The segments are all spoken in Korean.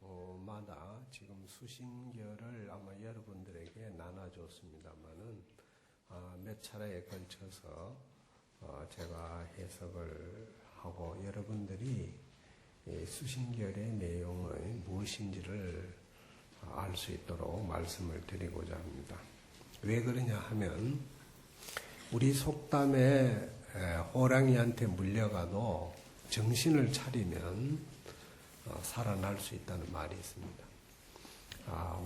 하루마다 지금 수신결을 아마 여러분들에게 나눠줬습니다만은 몇 차례에 걸쳐서 제가 해석을 하고 여러분들이 수신결의 내용의 무엇인지를 알 수 있도록 말씀을 드리고자 합니다. 왜 그러냐 하면 우리 속담에 호랑이한테 물려가도 정신을 차리면 살아날 수 있다는 말이 있습니다.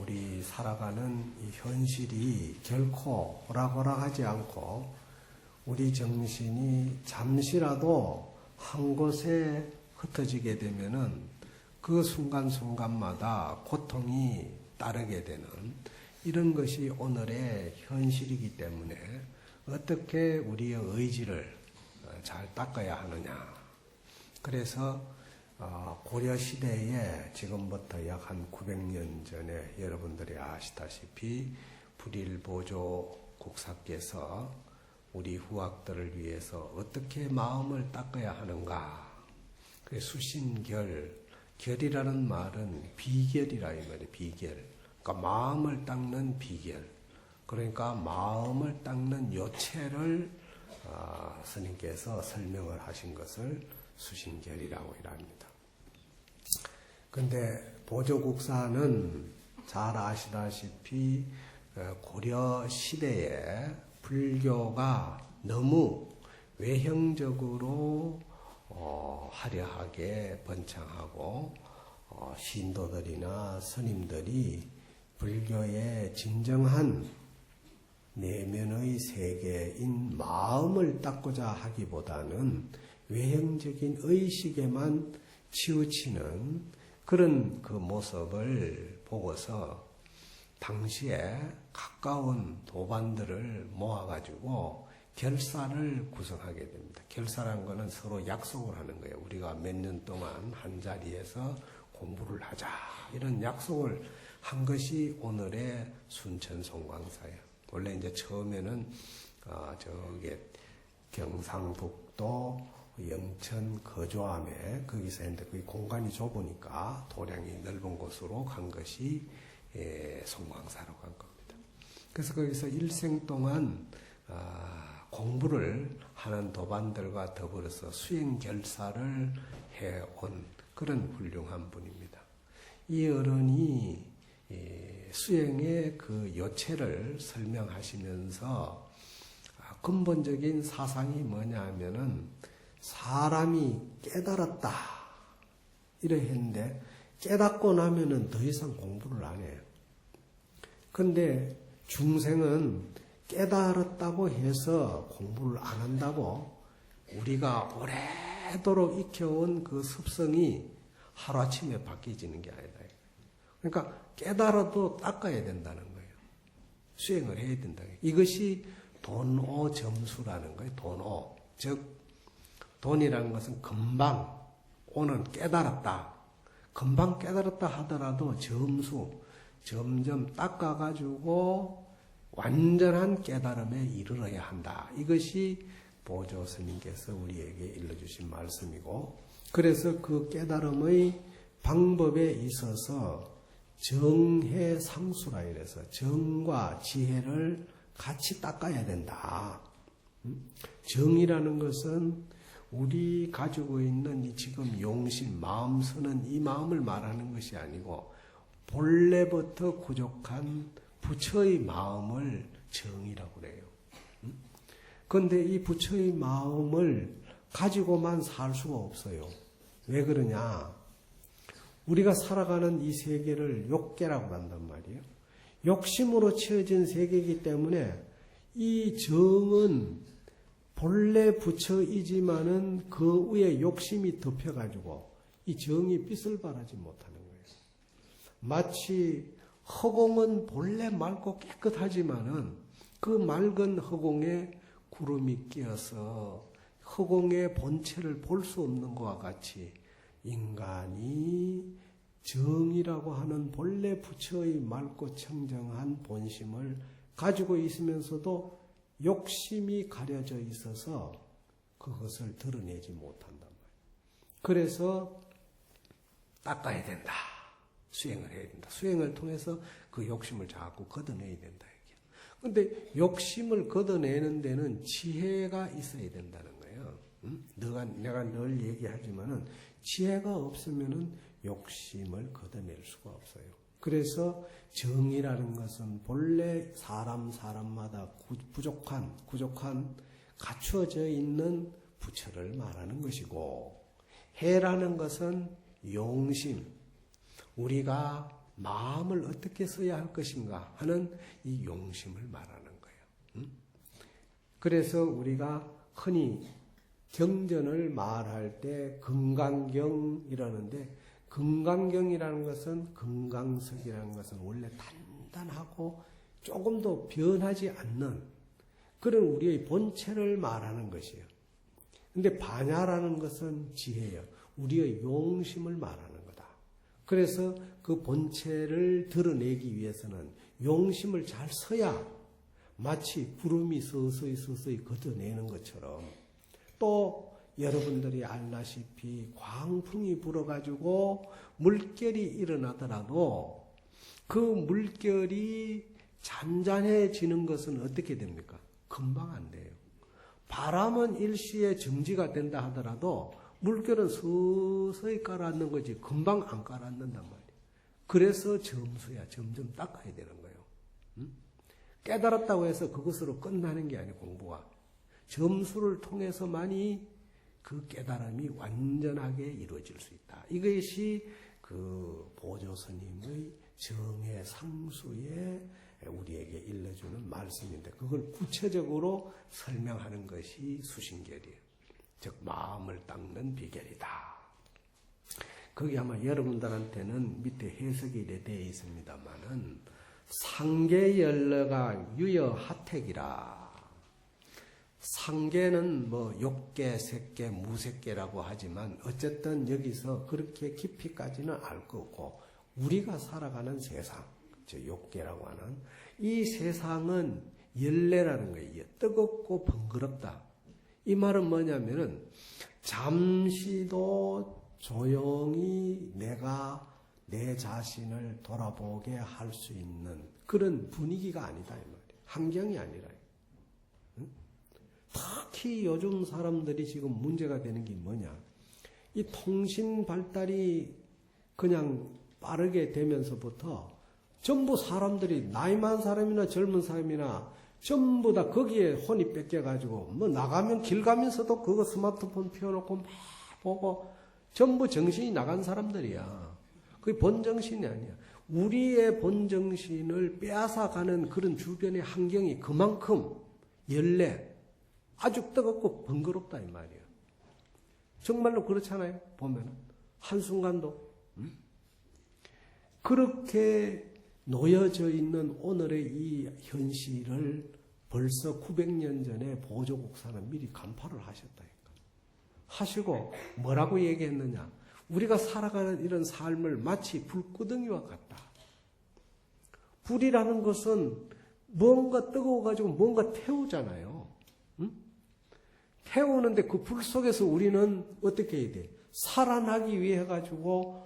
우리 살아가는 이 현실이 결코 호락호락하지 않고 우리 정신이 잠시라도 한 곳에 흩어지게 되면은 그 순간순간마다 고통이 따르게 되는 이런 것이 오늘의 현실이기 때문에 어떻게 우리의 의지를 잘 닦아야 하느냐. 그래서 고려 시대에 지금부터 약 한 900년 전에 여러분들이 아시다시피 불일보조 국사께서 우리 후학들을 위해서 어떻게 마음을 닦아야 하는가. 그 수신결, 결이라는 말은 비결이라 이 말이에요. 비결. 그러니까 마음을 닦는 비결. 그러니까 마음을 닦는 요체를 스님께서 설명을 하신 것을 수신결이라고 합니다. 근데 보조국사는 잘 아시다시피 고려 시대에 불교가 너무 외형적으로 화려하게 번창하고 신도들이나 스님들이 불교의 진정한 내면의 세계인 마음을 닦고자 하기보다는 외형적인 의식에만 치우치는 그런 그 모습을 보고서 당시에 가까운 도반들을 모아가지고 결사를 구성하게 됩니다. 결사란 거는 서로 약속을 하는 거예요. 우리가 몇 년 동안 한 자리에서 공부를 하자. 이런 약속을 한 것이 오늘의 순천송광사예요. 원래 이제 처음에는 저기 경상북도 영천 거조암에 거기서 했는데 그 공간이 좁으니까 도량이 넓은 곳으로 간 것이 송광사로 간 겁니다. 그래서 거기서 일생 동안 공부를 하는 도반들과 더불어서 수행결사를 해온 그런 훌륭한 분입니다. 이 어른이 수행의 그 요체를 설명하시면서 근본적인 사상이 뭐냐 하면은 사람이 깨달았다 이래 했는데 깨닫고 나면은 더 이상 공부를 안 해요. 근데 중생은 깨달았다고 해서 공부를 안 한다고 우리가 오래도록 익혀온 그 습성이 하루아침에 바뀌어지는 게 아니다. 그러니까 깨달아도 닦아야 된다는 거예요. 수행을 해야 된다. 이것이 돈오 점수라는 거예요. 돈오. 즉 돈이라는 것은 금방 오는 깨달았다. 금방 깨달았다 하더라도 점수 점점 닦아가지고 완전한 깨달음에 이르러야 한다. 이것이 보조 스님께서 우리에게 일러주신 말씀이고 그래서 그 깨달음의 방법에 있어서 정해상수라 이래서 정과 지혜를 같이 닦아야 된다. 정이라는 것은 우리 가지고 있는 이 지금 용심, 마음 쓰는 이 마음을 말하는 것이 아니고 본래부터 부족한 부처의 마음을 정이라고 그래요. 그런데 이 부처의 마음을 가지고만 살 수가 없어요. 왜 그러냐? 우리가 살아가는 이 세계를 욕계라고 한단 말이에요. 욕심으로 채워진 세계이기 때문에 이 정은 본래 부처이지만은 그 위에 욕심이 덮여가지고 이 정이 빛을 발하지 못하는 거예요. 마치 허공은 본래 맑고 깨끗하지만은 그 맑은 허공에 구름이 끼어서 허공의 본체를 볼 수 없는 것과 같이 인간이 정이라고 하는 본래 부처의 맑고 청정한 본심을 가지고 있으면서도 욕심이 가려져 있어서 그것을 드러내지 못한단 말이에요. 그래서 닦아야 된다. 수행을 해야 된다. 수행을 통해서 그 욕심을 자꾸 걷어내야 된다. 근데 욕심을 걷어내는 데는 지혜가 있어야 된다는 거예요. 내가 늘 얘기하지만은 지혜가 없으면은 욕심을 걷어낼 수가 없어요. 그래서 정이라는 것은 본래 사람마다 부족한 갖추어져 있는 부처를 말하는 것이고, 해라는 것은 용심, 우리가 마음을 어떻게 써야 할 것인가 하는 이 용심을 말하는 거예요. 그래서 우리가 흔히 경전을 말할 때 금강경 이러는데, 금강경이라는 것은, 금강석이라는 것은 원래 단단하고 조금도 변하지 않는 그런 우리의 본체를 말하는 것이에요. 근데 반야라는 것은 지혜예요. 우리의 용심을 말하는 거다. 그래서 그 본체를 드러내기 위해서는 용심을 잘 써야 마치 구름이 서서히 걷어내는 것처럼, 또 여러분들이 알다시피 광풍이 불어가지고 물결이 일어나더라도 그 물결이 잔잔해지는 것은 어떻게 됩니까? 금방 안 돼요. 바람은 일시에 정지가 된다 하더라도 물결은 서서히 깔아앉는 거지 금방 안 깔아앉는단 말이에요. 그래서 점수야 점점 닦아야 되는 거예요. 깨달았다고 해서 그것으로 끝나는 게 아니고 공부가 점수를 통해서만이 그 깨달음이 완전하게 이루어질 수 있다. 이것이 그 보조 스님의 정의 상수에 우리에게 일러주는 말씀인데, 그걸 구체적으로 설명하는 것이 수신결이에요. 즉 마음을 닦는 비결이다. 거기 아마 여러분들한테는 밑에 해석이 되어 있습니다만은, 상계열러가 유여하택이라. 상계는 뭐 욕계, 색계, 무색계라고 하지만 어쨌든 여기서 그렇게 깊이까지는 알 거 없고, 우리가 살아가는 세상, 저 욕계라고 하는 이 세상은 열래라는 거예요. 뜨겁고 번거롭다. 이 말은 뭐냐면은 잠시도 조용히 내가 내 자신을 돌아보게 할 수 있는 그런 분위기가 아니다 이 말이에요. 환경이 아니라. 특히 요즘 사람들이 지금 문제가 되는 게 뭐냐? 이 통신 발달이 그냥 빠르게 되면서부터 전부 사람들이 나이 많은 사람이나 젊은 사람이나 전부 다 거기에 혼이 뺏겨가지고 뭐 나가면 길 가면서도 그거 스마트폰 펴놓고 막 보고 전부 정신이 나간 사람들이야. 그게 본정신이 아니야. 우리의 본정신을 빼앗아가는 그런 주변의 환경이 그만큼 열내 아주 뜨겁고 번거롭다 이 말이에요. 정말로 그렇잖아요. 보면 한순간도 그렇게 놓여져 있는 오늘의 이 현실을 벌써 900년 전에 보조국사는 미리 간파를 하셨다니까. 하시고 뭐라고 얘기했느냐? 우리가 살아가는 이런 삶을 마치 불구덩이와 같다. 불이라는 것은 뭔가 뜨거워가지고 뭔가 태우잖아요. 태우는데 그 불 속에서 우리는 어떻게 해야 돼? 살아나기 위해 가지고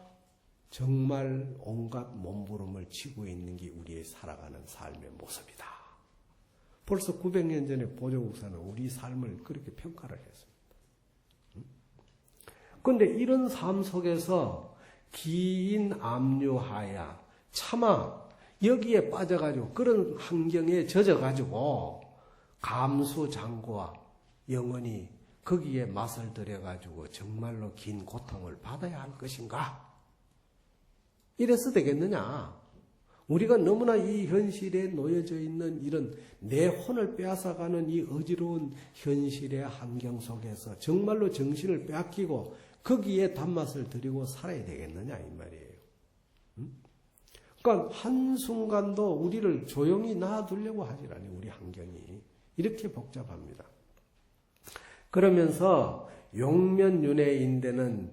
정말 온갖 몸부림을 치고 있는 게 우리의 살아가는 삶의 모습이다. 벌써 900년 전에 보조국사는 우리 삶을 그렇게 평가를 했습니다. 그런데 이런 삶 속에서 기인 압류하야 차마 여기에 빠져가지고 그런 환경에 젖어가지고 감수장구와 영원히 거기에 맛을 들여가지고 정말로 긴 고통을 받아야 할 것인가? 이래서 되겠느냐? 우리가 너무나 이 현실에 놓여져 있는 이런 내 혼을 빼앗아가는 이 어지러운 현실의 환경 속에서 정말로 정신을 빼앗기고 거기에 단맛을 들이고 살아야 되겠느냐 이 말이에요. 그러니까 한순간도 우리를 조용히 놔두려고 하질 않아요. 우리 환경이 이렇게 복잡합니다. 그러면서 용면윤회인데는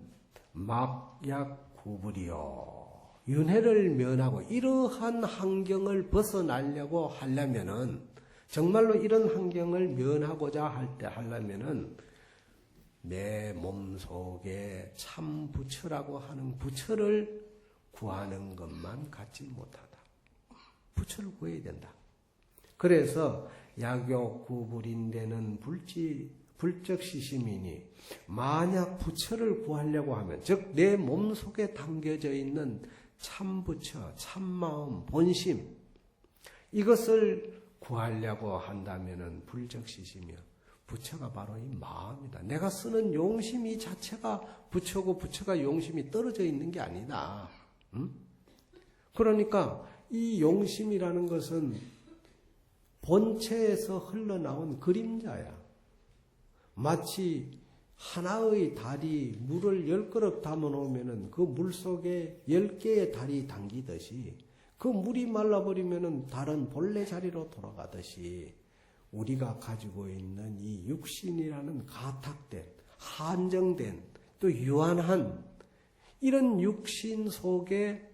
막약 구불이요. 윤회를 면하고 이러한 환경을 벗어나려고 하려면은 정말로 이런 환경을 면하고자 할 때 하려면은 내 몸속에 참 부처라고 하는 부처를 구하는 것만 갖지 못하다. 부처를 구해야 된다. 그래서 약욕 구불인대는 불적시심이니 만약 부처를 구하려고 하면 즉 내 몸속에 담겨져 있는 참부처, 참마음, 본심 이것을 구하려고 한다면 불적시심이요. 부처가 바로 이 마음이다. 내가 쓰는 용심이 자체가 부처고 부처가 용심이 떨어져 있는 게 아니다. 그러니까 이 용심이라는 것은 본체에서 흘러나온 그림자야. 마치 하나의 달이 물을 10그릇 담아놓으면 그 물 속에 10개의 달이 담기듯이 그 물이 말라버리면 달은 본래 자리로 돌아가듯이 우리가 가지고 있는 이 육신이라는 가탁된, 한정된, 또 유한한 이런 육신 속에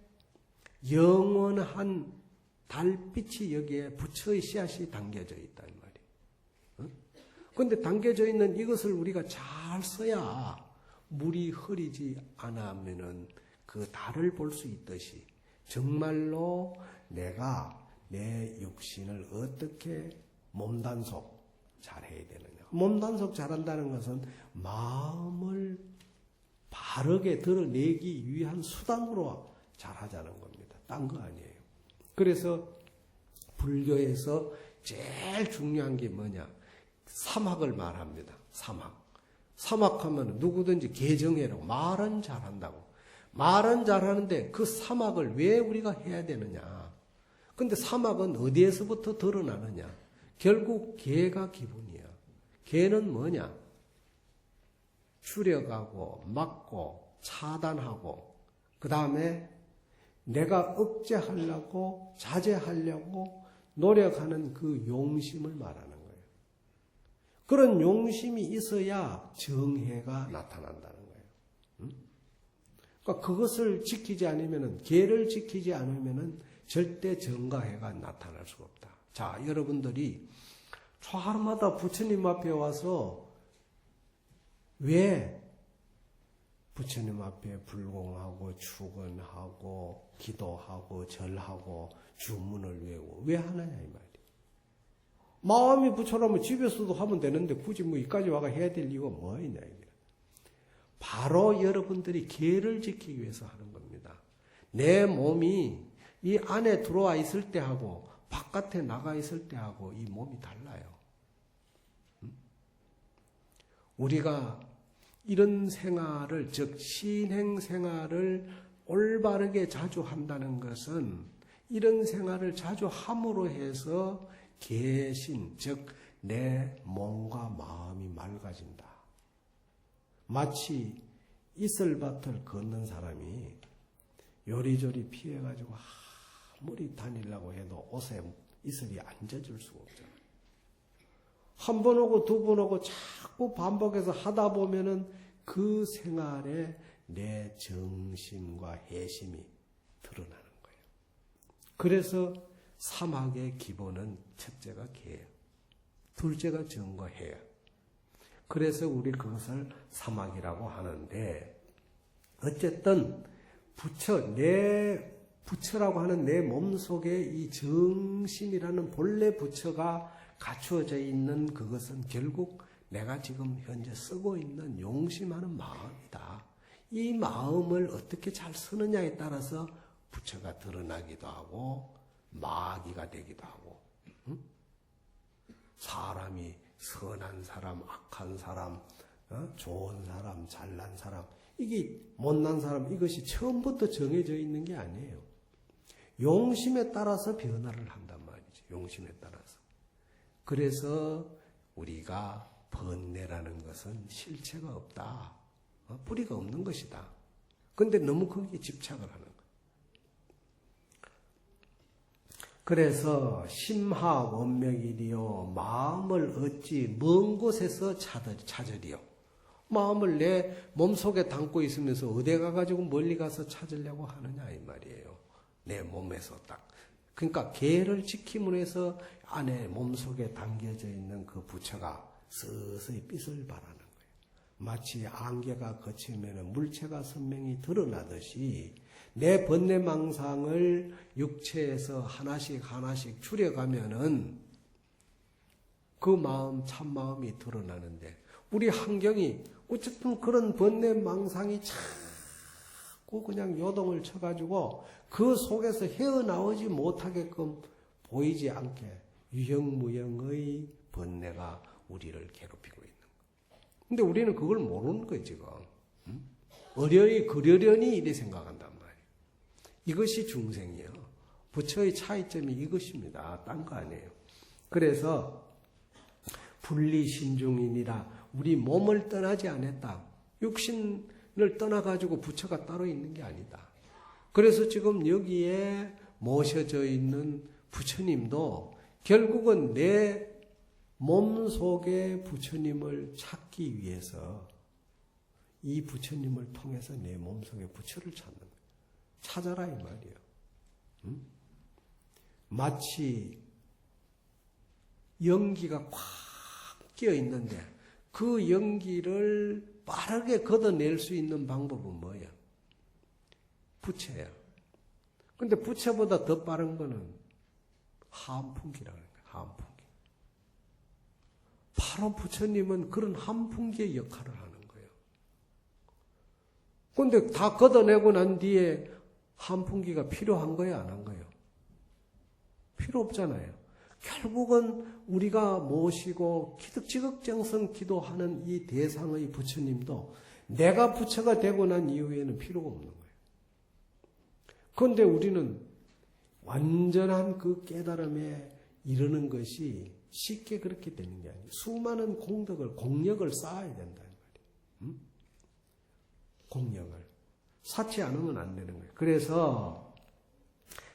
영원한 달빛이 여기에 부처의 씨앗이 담겨져 있단 말이에요. 그런데 담겨져 있는 이것을 우리가 잘 써야 물이 흐리지 않으면은 그 달을 볼 수 있듯이 정말로 내가 내 육신을 어떻게 몸단속 잘해야 되느냐. 몸단속 잘한다는 것은 마음을 바르게 드러내기 위한 수단으로 잘하자는 겁니다. 딴 거 아니에요. 그래서 불교에서 제일 중요한 게 뭐냐. 사막을 말합니다. 사막. 사막하면 누구든지 개정해라고 말은 잘한다고. 말은 잘하는데 그 사막을 왜 우리가 해야 되느냐. 근데 사막은 어디에서부터 드러나느냐. 결국 개가 기본이야. 개는 뭐냐? 추력하고 막고 차단하고 그 다음에 내가 억제하려고 자제하려고 노력하는 그 용심을 말하는 거예요. 그런 용심이 있어야 정해가 나타난다는 거예요. 그러니까 그것을 지키지 않으면은 계를 지키지 않으면은 절대 정가해가 나타날 수가 없다. 자, 여러분들이 하루마다 부처님 앞에 와서 왜 부처님 앞에 불공하고 축원하고 기도하고 절하고 주문을 외우고 왜 하느냐 이 말이에요. 마음이 부처라면 집에서도 하면 되는데 굳이 뭐 이까지 와가 해야 될 이유가 뭐 있냐 이게. 바로 여러분들이 계를 지키기 위해서 하는 겁니다. 내 몸이 이 안에 들어와 있을 때하고 바깥에 나가 있을 때하고 이 몸이 달라요. 우리가 이런 생활을 즉 신행 생활을 올바르게 자주 한다는 것은 이런 생활을 자주 함으로 해서 개신 즉 내 몸과 마음이 맑아진다. 마치 이슬밭을 걷는 사람이 요리조리 피해가지고 아무리 다니려고 해도 옷에 이슬이 안 젖을 수가 없잖아요. 한 번 오고 두 번 오고 자꾸 반복해서 하다 보면은 그 생활에 내 정신과 해심이 드러나는 거예요. 그래서 사막의 기본은 첫째가 개예요. 둘째가 정과해요. 그래서 우리 그것을 사막이라고 하는데 어쨌든 내 부처라고 하는 내 몸속에 이 정심이라는 본래 부처가 갖추어져 있는 그것은 결국 내가 지금 현재 쓰고 있는 용심하는 마음이다. 이 마음을 어떻게 잘 쓰느냐에 따라서 부처가 드러나기도 하고 마귀가 되기도 하고 사람이 선한 사람, 악한 사람, 좋은 사람, 잘난 사람 이게 못난 사람 이것이 처음부터 정해져 있는 게 아니에요. 용심에 따라서 변화를 한단 말이죠. 용심에 따라서. 그래서 우리가 번뇌라는 것은 실체가 없다. 뿌리가 없는 것이다. 그런데 너무 거기에 집착을 하는 거예요. 그래서 심하 원명이리요 마음을 어찌 먼 곳에서 찾으리요. 마음을 내 몸속에 담고 있으면서 어디 가가지고 멀리 가서 찾으려고 하느냐 이 말이에요. 내 몸에서 딱. 그러니까 계를 지킴으로 해서 안에 몸속에 담겨져 있는 그 부처가 서서히 빛을 발하는 거예요. 마치 안개가 걷히면 물체가 선명히 드러나듯이 내 번뇌망상을 육체에서 하나씩 줄여가면은 그 마음, 참마음이 드러나는데 우리 환경이 어쨌든 그런 번뇌망상이 자꾸 그냥 요동을 쳐가지고 그 속에서 헤어나오지 못하게끔 보이지 않게 유형무형의 번뇌가 우리를 괴롭히고 있는 거예요. 근데 우리는 그걸 모르는 거예요, 지금. 어려이 그러려니 이래 생각한단 말이에요. 이것이 중생이에요. 부처의 차이점이 이것입니다. 딴 거 아니에요. 그래서 분리신중이니라 우리 몸을 떠나지 않았다. 육신을 떠나가지고 부처가 따로 있는 게 아니다. 그래서 지금 여기에 모셔져 있는 부처님도 결국은 내 몸 속에 부처님을 찾기 위해서 이 부처님을 통해서 내 몸 속에 부처를 찾는 거예요. 찾아라 이 말이에요. 마치 연기가 꽉 끼어 있는데 그 연기를 빠르게 걷어낼 수 있는 방법은 뭐야? 부처야. 근데 부처보다 더 빠른 거는 한풍기라는 거예요. 한풍기. 바로 부처님은 그런 한풍기의 역할을 하는 거예요. 근데 다 걷어내고 난 뒤에 한풍기가 필요한 거예요? 안 한 거예요? 필요 없잖아요. 결국은 우리가 모시고 지극정성 기도하는 이 대상의 부처님도 내가 부처가 되고 난 이후에는 필요가 없는 거예요. 그런데 우리는 완전한 그 깨달음에 이르는 것이 쉽게 그렇게 되는 게 아니에요. 수많은 공력을 쌓아야 된다는 말이에요. 공력을. 쌓지 않으면 안 되는 거예요. 그래서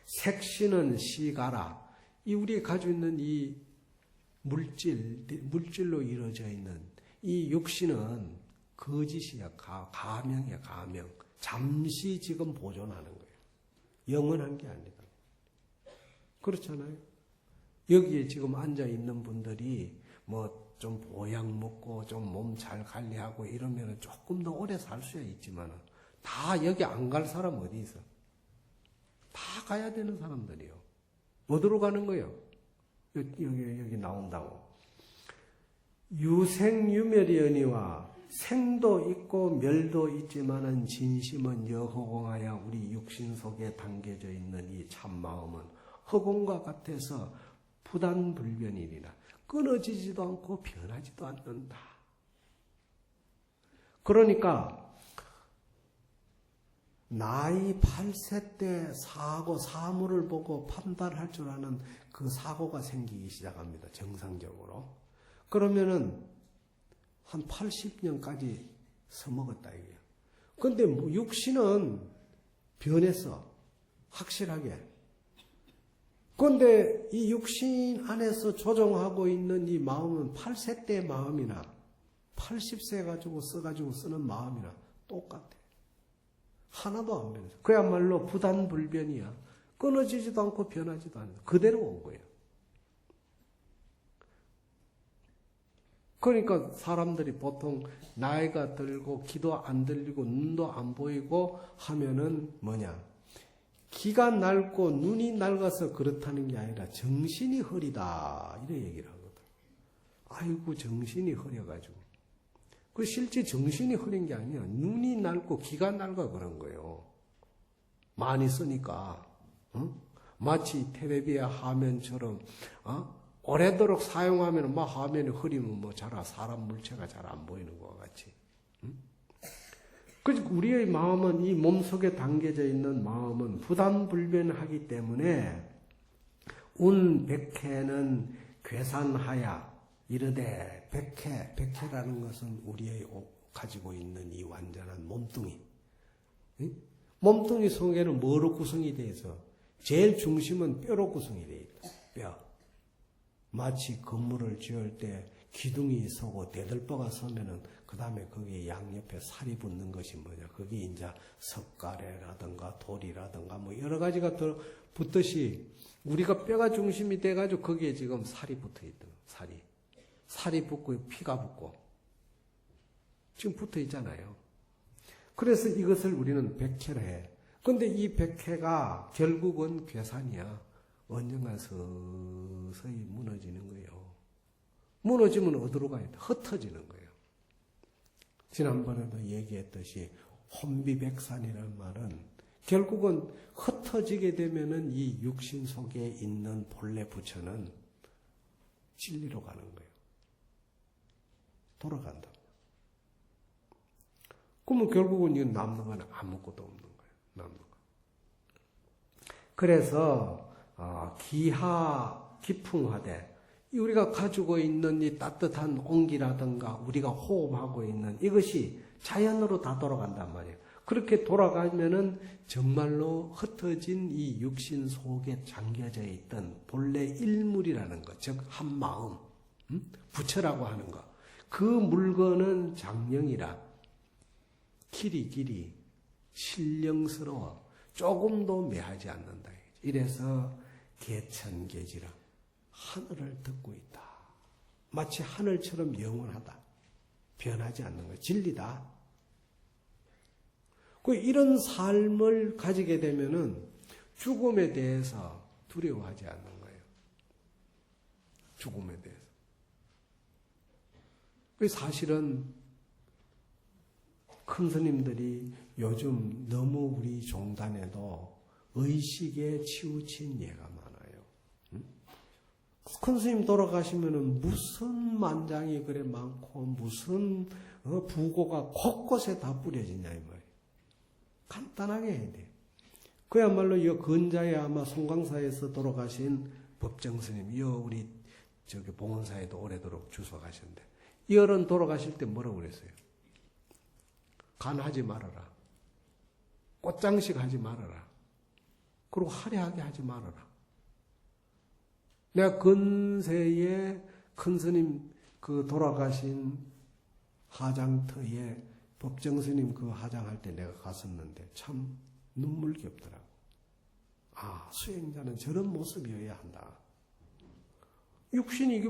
색신은 시가라. 이 우리가 가지고 있는 이 물질로 이루어져 있는 이 육신은 거짓이야. 가명이야, 가명. 잠시 지금 보존하는 거예요. 영원한 게 아니다. 그렇잖아요. 여기에 지금 앉아 있는 분들이 뭐 좀 보약 먹고 좀 몸 잘 관리하고 이러면 조금 더 오래 살 수야 있지만 다 여기 안 갈 사람 어디 있어? 다 가야 되는 사람들이요. 어디로 가는 거예요? 여기 나온다고. 유생유멸이니와 생도 있고 멸도 있지만은 진심은 여허공하여 우리 육신 속에 담겨져 있는 이 참마음은 허공과 같아서 부단불변이니라. 끊어지지도 않고 변하지도 않는다. 그러니까 나이 8세 때 사물을 보고 판단할 줄 아는 그 사고가 생기기 시작합니다. 정상적으로. 그러면은 한 80년까지 써먹었다 이게요. 근데 육신은 변했어. 확실하게. 그런데 이 육신 안에서 조종하고 있는 이 마음은 8세 때의 마음이나 80세 가지고 써가지고 쓰는 마음이나 똑같아. 하나도 안 변했어. 그야말로 부단불변이야. 끊어지지도 않고 변하지도 않아. 그대로 온 거예요. 그러니까 사람들이 보통 나이가 들고 기도 안 들리고 눈도 안 보이고 하면은 뭐냐? 기가 낡고 눈이 낡아서 그렇다는 게 아니라 정신이 흐리다 이래 얘기를 하거든. 아이고 정신이 흐려가지고. 그 실제 정신이 흐린 게 아니야. 눈이 낡고 기가 낡아 그런 거예요. 많이 쓰니까. 마치 텔레비의 화면처럼 오래도록 사용하면 막 화면이 흐리면 뭐 잘 사람 물체가 잘 안 보이는 것과 같이. 그래서 우리의 마음은 이 몸속에 담겨져 있는 마음은 부단불변하기 때문에 운백해는 괴산하야 이르되 백해라는 것은 우리의 가지고 있는 이 완전한 몸뚱이. 몸뚱이 속에는 뭐로 구성이 되어 있어? 제일 중심은 뼈로 구성이 되어 있다. 뼈. 마치 건물을 지을 때 기둥이 서고 대들보가 서면은 그 다음에 거기에 양옆에 살이 붙는 것이 뭐냐? 그게 이제 석가래라든가 돌이라든가 뭐 여러 가지가 더 붙듯이 우리가 뼈가 중심이 돼가지고 거기에 지금 살이 붙어 있다. 살이 붙고 피가 붙고. 지금 붙어 있잖아요. 그래서 이것을 우리는 백해라 해. 근데 이 백해가 결국은 괴산이야. 언젠가 서서히 무너지는 거예요. 무너지면 어디로 가야 돼? 흩어지는 거예요. 지난번에도 얘기했듯이 혼비백산이라는 말은 결국은 흩어지게 되면은 이 육신 속에 있는 본래 부처는 진리로 가는 거예요. 돌아간다. 그러면 결국은 이건 남는 건 아무것도 없는 거예요. 남는 거. 그래서 기하 기풍하되 우리가 가지고 있는 이 따뜻한 온기라든가 우리가 호흡하고 있는 이것이 자연으로 다 돌아간단 말이에요. 그렇게 돌아가면은 정말로 흩어진 이 육신 속에 잠겨져 있던 본래 일물이라는 것, 즉 한마음, 부처라고 하는 것. 그 물건은 장령이라 길이 신령스러워 조금도 매하지 않는다. 이래서 개천개지라 하늘을 듣고 있다. 마치 하늘처럼 영원하다. 변하지 않는 거예요. 진리다. 이런 삶을 가지게 되면은 죽음에 대해서 두려워하지 않는 거예요. 죽음에 대해서. 사실은 큰 스님들이 요즘 너무 우리 종단에도 의식에 치우친 예가 많아요. 큰 스님 돌아가시면은 무슨 만장이 그래 많고 무슨 부고가 곳곳에 다 뿌려지냐 이 말이에요. 간단하게 해야 돼. 그야말로 이 근자에 아마 송강사에서 돌아가신 법정 스님, 우리 봉원사에도 오래도록 주소 가셨는데 이 어른 돌아가실 때 뭐라고 그랬어요? 간하지 말아라. 꽃장식 하지 말아라. 그리고 화려하게 하지 말아라. 내가 근세에 큰 스님 돌아가신 하장터에 법정 스님 하장할 때 내가 갔었는데 참 눈물겹더라고. 수행자는 저런 모습이어야 한다. 육신이 이게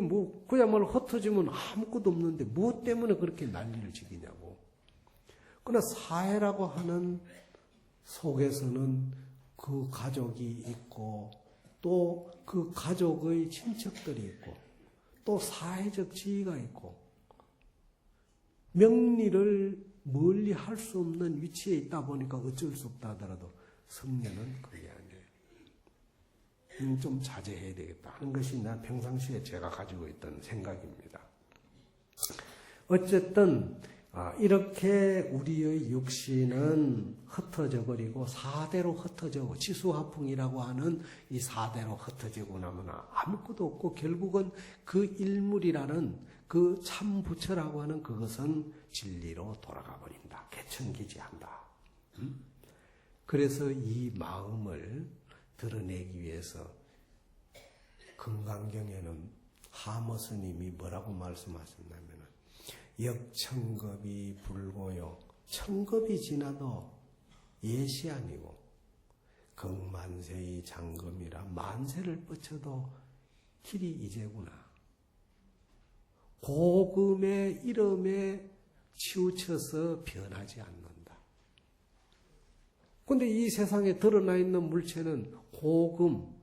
그야말로 흩어지면 아무것도 없는데 무엇 때문에 그렇게 난리를 지기냐고. 그러나 사회라고 하는 속에서는 그 가족이 있고 또 그 가족의 친척들이 있고 또 사회적 지위가 있고 명리를 멀리 할 수 없는 위치에 있다 보니까 어쩔 수 없다 하더라도 성녀는 그게 아니에요. 좀 자제해야 되겠다 하는 것이 난 평상시에 제가 가지고 있던 생각입니다. 어쨌든 이렇게 우리의 육신은 흩어져 버리고 사대로 흩어져고 치수화풍이라고 하는 이 사대로 흩어지고 나면 아무것도 없고 결국은 그 일물이라는 그 참부처라고 하는 그것은 진리로 돌아가 버린다. 개천기지한다. 그래서 이 마음을 드러내기 위해서 금강경에는 하모 스님이 뭐라고 말씀하셨냐면 역천겁이 불고요. 천겁이 지나도 예시 아니고 극만세의 장검이라 만세를 뻗쳐도 길이 이제구나. 고금의 이름에 치우쳐서 변하지 않는다. 그런데 이 세상에 드러나 있는 물체는 고금,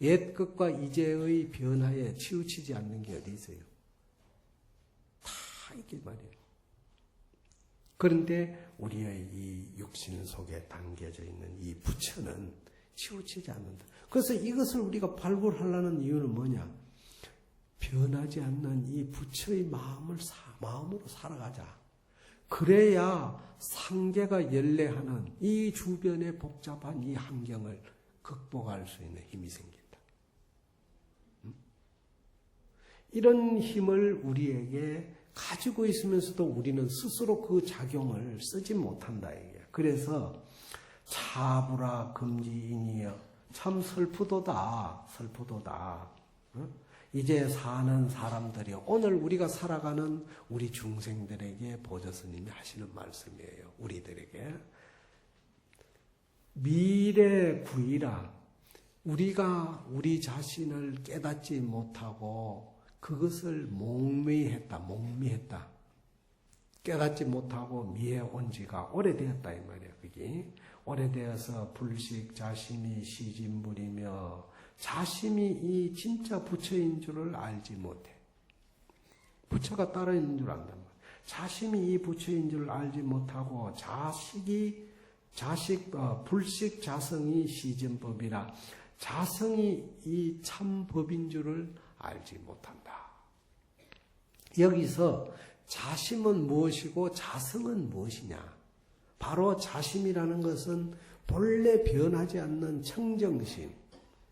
옛것과 이제의 변화에 치우치지 않는 게 어디 있어요? 다 있게 말이에요. 그런데 우리의 이 육신 속에 담겨져 있는 이 부처는 치우치지 않는다. 그래서 이것을 우리가 발굴하려는 이유는 뭐냐? 변하지 않는 이 부처의 마음으로 살아가자. 그래야 상계가 연례하는 이 주변의 복잡한 이 환경을 극복할 수 있는 힘이 생긴다. 이런 힘을 우리에게 가지고 있으면서도 우리는 스스로 그 작용을 쓰지 못한다. 이게. 그래서 차부라 금지인이여 참 슬프도다. 이제 사는 사람들이 오늘 우리가 살아가는 우리 중생들에게 보조스님이 하시는 말씀이에요. 우리들에게. 미래 구이라 우리가 우리 자신을 깨닫지 못하고 그것을 목미했다. 깨닫지 못하고 미에 온 지가 오래되었다 이 말이야. 그게 오래되어서 불식 자심이 시진물이며 자심이 이 진짜 부처인 줄을 알지 못해. 부처가 따로 있는 줄 안단 말이야. 자심이 이 부처인 줄을 알지 못하고 불식 자성이 시진법이라 자성이 이 참법인 줄을 알지 못한다. 여기서 자심은 무엇이고 자성은 무엇이냐? 바로 자심이라는 것은 본래 변하지 않는 청정심,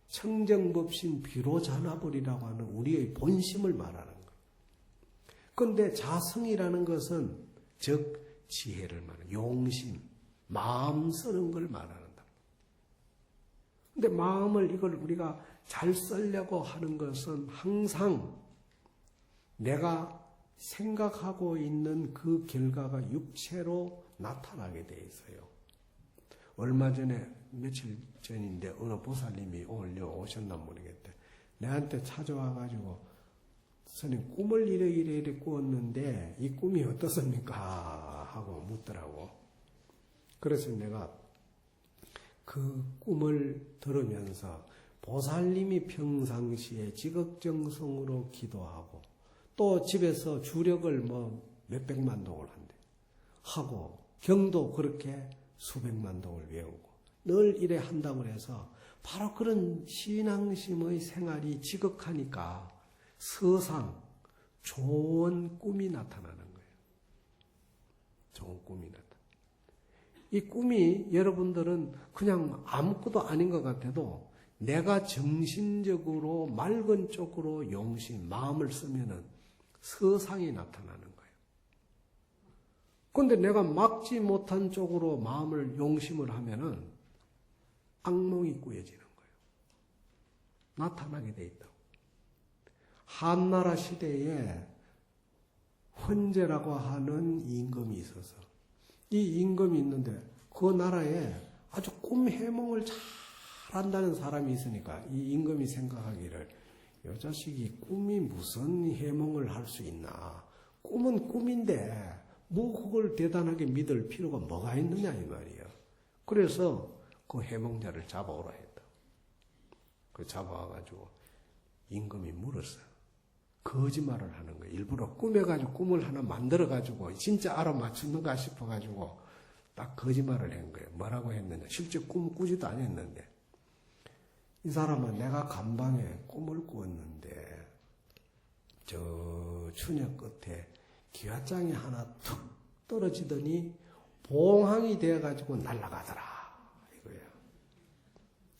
청정법신 비로자나불이라고 하는 우리의 본심을 말하는 거예요. 그런데 자성이라는 것은 즉 지혜를 말하는 용심, 마음 쓰는 걸 말한다. 근데 마음을 이걸 우리가 잘 쓰려고 하는 것은 항상 내가 생각하고 있는 그 결과가 육체로 나타나게 돼 있어요. 얼마 전에 며칠 전인데 어느 보살님이 오늘 오셨나 모르겠대. 내한테 찾아와가지고 스님 꿈을 이래 꾸었는데 이 꿈이 어떻습니까? 하고 묻더라고. 그래서 내가 그 꿈을 들으면서 보살님이 평상시에 지극정성으로 기도하고 또 집에서 주력을 몇백만 동을 한대. 하고 경도 그렇게 수백만 동을 외우고 늘 이래 한다고 해서 바로 그런 신앙심의 생활이 지극하니까 서상 좋은 꿈이 나타나는 거예요. 좋은 꿈이 나타나. 이 꿈이 여러분들은 그냥 아무것도 아닌 것 같아도 내가 정신적으로 맑은 쪽으로 용심, 마음을 쓰면은 서상이 나타나는 거예요. 그런데 내가 막지 못한 쪽으로 마음을 용심을 하면은 악몽이 꾸여지는 거예요. 나타나게 돼 있다고. 한나라 시대에 헌제라고 하는 임금이 있어서 이 임금이 있는데 그 나라에 아주 꿈 해몽을 잘 한다는 사람이 있으니까 이 임금이 생각하기를 이 자식이 꿈이 무슨 해몽을 할 수 있나. 꿈은 꿈인데 뭐 그걸 대단하게 믿을 필요가 뭐가 있느냐 이 말이에요. 그래서 그 해몽자를 잡아오라 했다. 그 잡아와가지고 임금이 물었어요. 거짓말을 하는 거예요. 일부러 꾸며가지고 꿈을 하나 만들어가지고 진짜 알아맞추는가 싶어가지고 딱 거짓말을 한 거예요. 뭐라고 했느냐. 실제 꿈 꾸지도 않았는데 이 사람은 내가 감방에 꿈을 꾸었는데 저 추녀 끝에 기와장이 하나 툭 떨어지더니 봉황이 되어가지고 날아가더라 이거예요.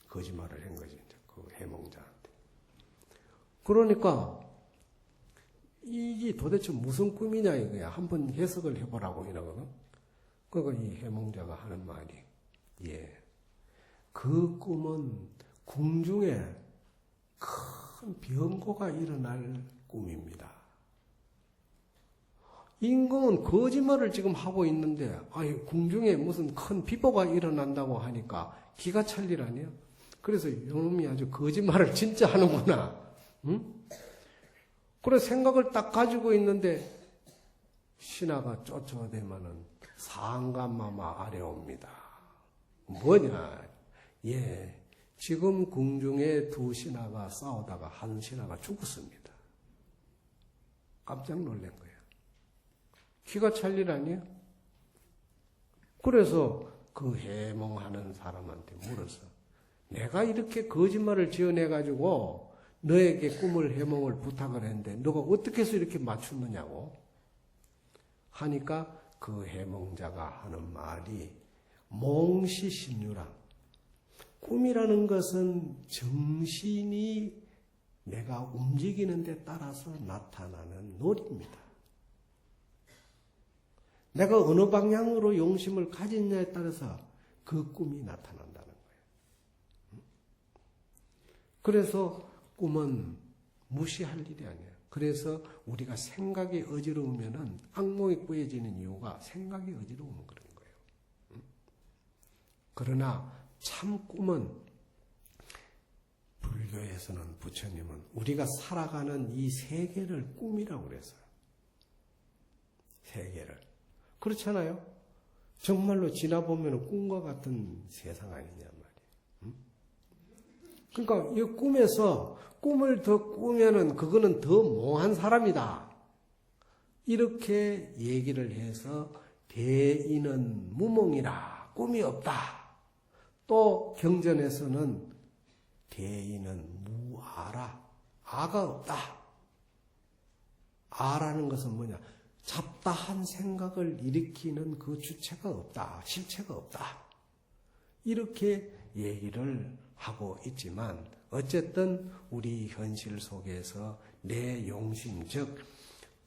거짓말을 한 거지 그 해몽자한테. 그러니까 이게 도대체 무슨 꿈이냐 이거야. 한번 해석을 해보라고 이러거든. 그러니까 이 해몽자가 하는 말이 그 꿈은 궁중에 큰 변고가 일어날 꿈입니다. 임금은 거짓말을 지금 하고 있는데 궁중에 무슨 큰 비보가 일어난다고 하니까 기가 찰 일 아니에요? 그래서 이놈이 아주 거짓말을 진짜 하는구나. 응? 그래 생각을 딱 가지고 있는데 신하가 쫓아대면은 상감마마 아래옵니다. 뭐냐? 지금 궁중에 두 신하가 싸우다가 한 신하가 죽었습니다. 깜짝 놀란 거예요. 기가 찰 일 아니에요? 그래서 그 해몽하는 사람한테 물었어. 내가 이렇게 거짓말을 지어내가지고 너에게 꿈을 해몽을 부탁을 했는데 너가 어떻게 해서 이렇게 맞췄느냐고 하니까 그 해몽자가 하는 말이 몽시신유라. 꿈이라는 것은 정신이 내가 움직이는 데 따라서 나타나는 놀입니다. 내가 어느 방향으로 용심을 가졌냐에 따라서 그 꿈이 나타난다는 거예요. 그래서 꿈은 무시할 일이 아니에요. 그래서 우리가 생각이 어지러우면은 악몽이 꾸여지는 이유가 생각이 어지러우면 그런 거예요. 그러나 참 꿈은 불교에서는 부처님은 우리가 살아가는 이 세계를 꿈이라고 그랬어요. 세계를. 그렇잖아요? 정말로 지나보면 꿈과 같은 세상 아니냐 말이에요. 그러니까 이 꿈에서 꿈을 더 꾸면은 그거는 더 몽한 사람이다. 이렇게 얘기를 해서 대인은 무몽이라 꿈이 없다. 또 경전에서는 대인은 무아라. 아가 없다. 아라는 것은 뭐냐? 잡다한 생각을 일으키는 그 주체가 없다. 실체가 없다. 이렇게 얘기를 하고 있지만 어쨌든 우리 현실 속에서 내 용심, 즉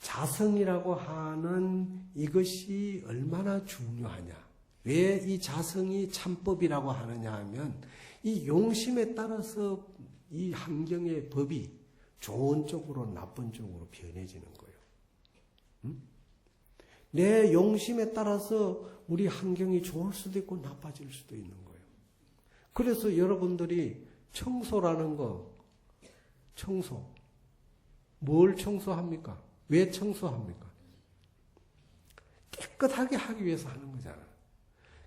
자성이라고 하는 이것이 얼마나 중요하냐. 왜 이 자성이 참법이라고 하느냐 하면 이 용심에 따라서 이 환경의 법이 좋은 쪽으로 나쁜 쪽으로 변해지는 거예요. 내 용심에 따라서 우리 환경이 좋을 수도 있고 나빠질 수도 있는 거예요. 그래서 여러분들이 청소라는 거, 청소. 뭘 청소합니까? 왜 청소합니까? 깨끗하게 하기 위해서 하는 거잖아.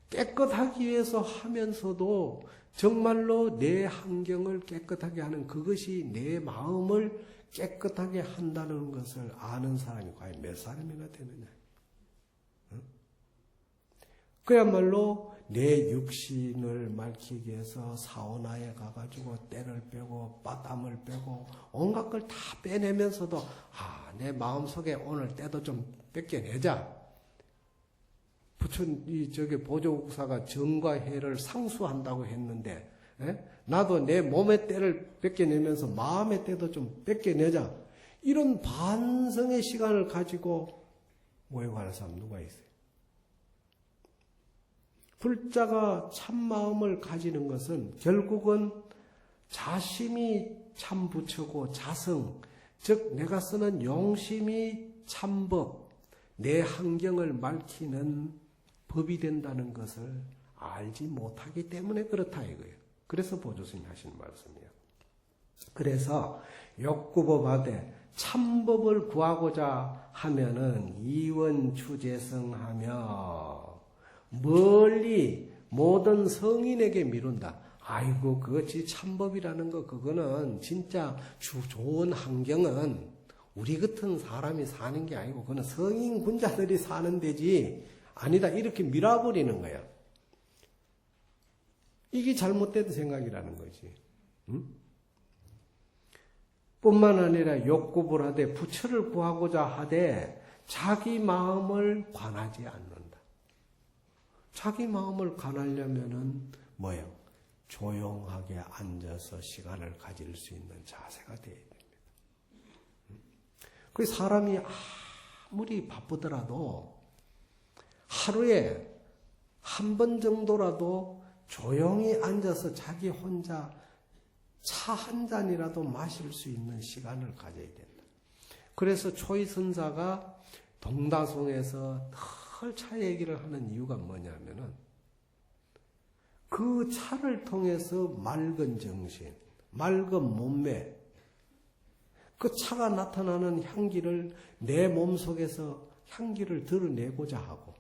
깨끗하기 위해서 하면서도 정말로 내 환경을 깨끗하게 하는 그것이 내 마음을 깨끗하게 한다는 것을 아는 사람이 과연 몇 사람이나 되느냐. 그야말로 내 육신을 밝히기 위해서 사우나에 가가지고 때를 빼고 바람을 빼고 온갖 걸 다 빼내면서도 내 마음속에 오늘 때도 좀 뺏겨내자. 보조국사가 정과 해를 상수한다고 했는데 나도 내 몸의 때를 뺏겨내면서 마음의 때도 좀 뺏겨내자. 이런 반성의 시간을 가지고 모여가는 사람 누가 있어요? 불자가 참마음을 가지는 것은 결국은 자심이 참부처고 자성, 즉 내가 쓰는 용심이 참법, 내 환경을 밝히는 법이 된다는 것을 알지 못하기 때문에 그렇다 이거예요. 그래서 보조스님이 하시는 말씀이에요. 그래서 욕구법하되 참법을 구하고자 하면은 이원추재성하며 멀리 모든 성인에게 미룬다. 아이고 그것이 참법이라는 거 그거는 진짜 좋은 환경은 우리 같은 사람이 사는 게 아니고 그거는 성인 군자들이 사는 데지 아니다 이렇게 밀어버리는 거야. 이게 잘못된 생각이라는 거지. 뿐만 아니라 욕구를 하되 부처를 구하고자 하되 자기 마음을 관하지 않는다. 자기 마음을 관하려면은 뭐예요? 조용하게 앉아서 시간을 가질 수 있는 자세가 되어야 됩니다. 그 사람이 아무리 바쁘더라도 하루에 한 번 정도라도 조용히 앉아서 자기 혼자 차 한 잔이라도 마실 수 있는 시간을 가져야 된다. 그래서 초이선사가 동다송에서 늘 차 얘기를 하는 이유가 뭐냐면은 그 차를 통해서 맑은 정신, 맑은 몸매, 그 차가 나타나는 향기를 내 몸속에서 향기를 드러내고자 하고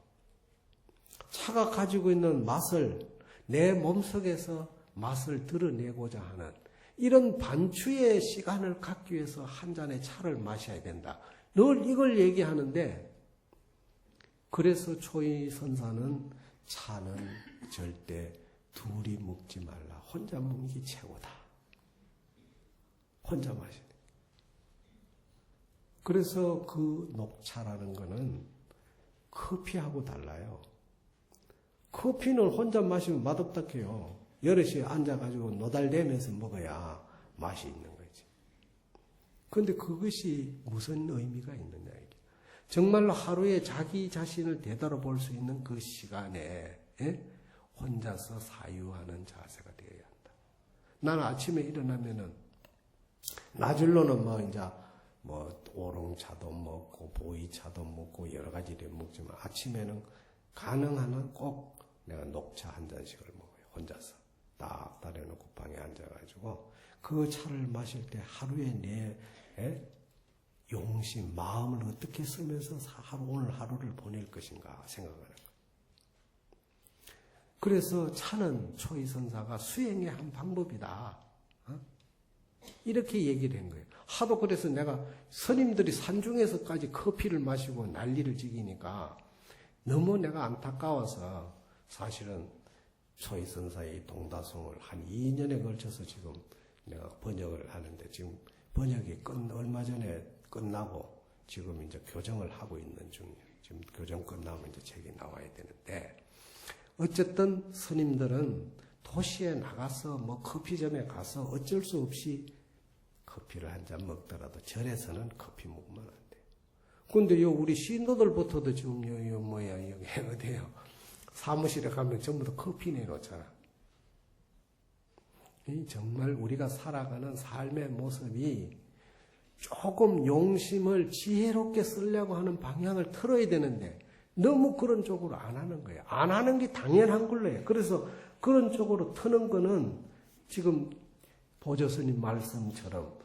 차가 가지고 있는 맛을 내 몸속에서 맛을 드러내고자 하는 이런 반추의 시간을 갖기 위해서 한 잔의 차를 마셔야 된다. 늘 이걸 얘기하는데 그래서 초이선사는 차는 절대 둘이 먹지 말라. 혼자 먹는 게 최고다. 혼자 마셔야 돼. 그래서 그 녹차라는 거는 커피하고 달라요. 커피는 혼자 마시면 맛없다 해요. 여럿이 앉아가지고 노달대면서 먹어야 맛이 있는 거지. 그런데 그것이 무슨 의미가 있느냐. 이게. 정말로 하루에 자기 자신을 되돌아볼 수 있는 그 시간에 혼자서 사유하는 자세가 되어야 한다. 나는 아침에 일어나면은 낮을로는 오롱차도 먹고 보이차도 먹고 여러 가지를 먹지만 아침에는 가능한 한 꼭 내가 녹차 한 잔씩을 먹어요. 혼자서 딱 다려놓고 방에 앉아가지고 그 차를 마실 때 하루에 내 용심, 마음을 어떻게 쓰면서 오늘 하루를 보낼 것인가 생각하는 거예요. 그래서 차는 초이선사가 수행의 한 방법이다. 이렇게 얘기를 한 거예요. 하도 그래서 내가 스님들이 산중에서까지 커피를 마시고 난리를 지기니까 너무 내가 안타까워서 사실은 초이선사의 동다송을 한 2년에 걸쳐서 지금 내가 번역을 하는데 지금 번역이 얼마 전에 끝나고 지금 이제 교정을 하고 있는 중이에요. 지금 교정 끝나면 이제 책이 나와야 되는데 어쨌든 스님들은 도시에 나가서 뭐 커피점에 가서 어쩔 수 없이 커피를 한 잔 먹더라도 절에서는 커피 먹으면 안 돼요. 근데 요 우리 신도들부터도 지금 여기 어디에요? 사무실에 가면 전부 다 커피 내놓잖아. 정말 우리가 살아가는 삶의 모습이 조금 용심을 지혜롭게 쓰려고 하는 방향을 틀어야 되는데 너무 그런 쪽으로 안 하는 거예요. 안 하는 게 당연한 걸로요. 그래서 그런 쪽으로 트는 거는 지금 보조스님 말씀처럼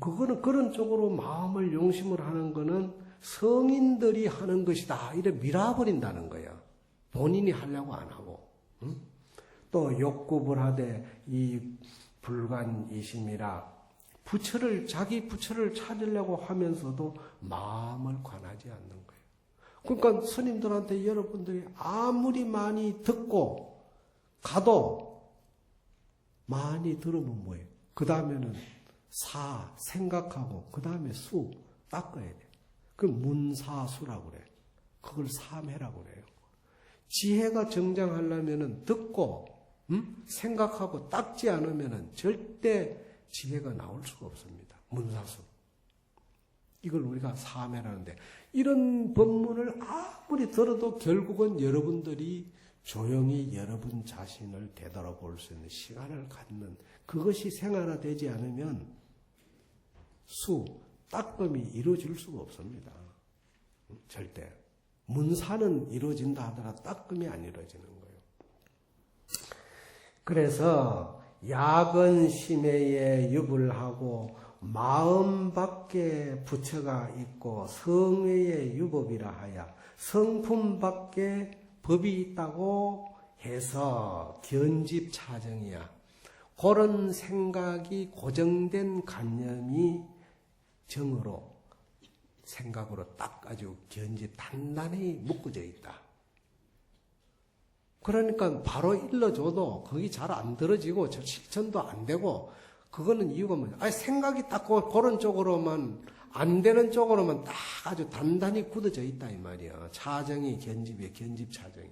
그거는 그런 쪽으로 마음을 용심을 하는 거는 성인들이 하는 것이다. 이래 밀어버린다는 거예요. 본인이 하려고 안 하고. 응? 또 욕구불하되 이 불관이심이라 자기 부처를 찾으려고 하면서도 마음을 관하지 않는 거예요. 그러니까 스님들한테 여러분들이 아무리 많이 듣고 가도 많이 들으면 뭐예요? 그 다음에는 생각하고 그 다음에 닦아야 돼. 그 문사수라고 그래. 그걸 삼해라고 그래요. 지혜가 정장하려면은 듣고 생각하고 닦지 않으면은 절대 지혜가 나올 수가 없습니다. 문사수. 이걸 우리가 삼해라는데 이런 법문을 아무리 들어도 결국은 여러분들이 조용히 여러분 자신을 되돌아볼 수 있는 시간을 갖는 그것이 생활화되지 않으면 닦음이 이루어질 수가 없습니다. 절대. 문사는 이루어진다 하더라도 닦음이 안 이루어지는 거예요. 그래서 야근 심해에 유불하고 마음 밖에 부처가 있고 성외의 유법이라 하여 성품 밖에 법이 있다고 해서 견집차정이야. 그런 생각이 고정된 관념이 정으로 생각으로 딱 아주 단단히 묶어져 있다. 그러니까 바로 일러줘도 거기 잘 안 들어지고 실천도 안 되고 그거는 이유가 뭐냐. 생각이 딱 그런 쪽으로만 안 되는 쪽으로만 딱 아주 단단히 굳어져 있다 이 말이야. 차정이 견집 차정이.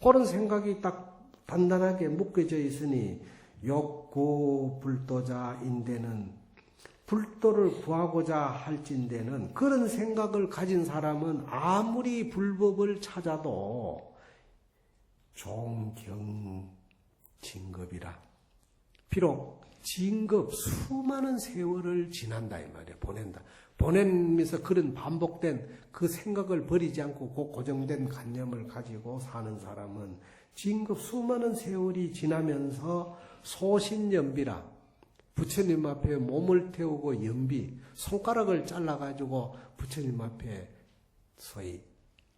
그런 생각이 딱 단단하게 묶여져 있으니 욕구 불도자인데는 불도를 구하고자 할진대는 그런 생각을 가진 사람은 아무리 불법을 찾아도 종경 진급이라. 비록 진급 수많은 세월을 지난다 이 말이야. 보내면서 그런 반복된 그 생각을 버리지 않고 그 고정된 관념을 가지고 사는 사람은 진급 수많은 세월이 지나면서 소신연비라. 부처님 앞에 몸을 태우고 연비, 손가락을 잘라가지고 부처님 앞에 소위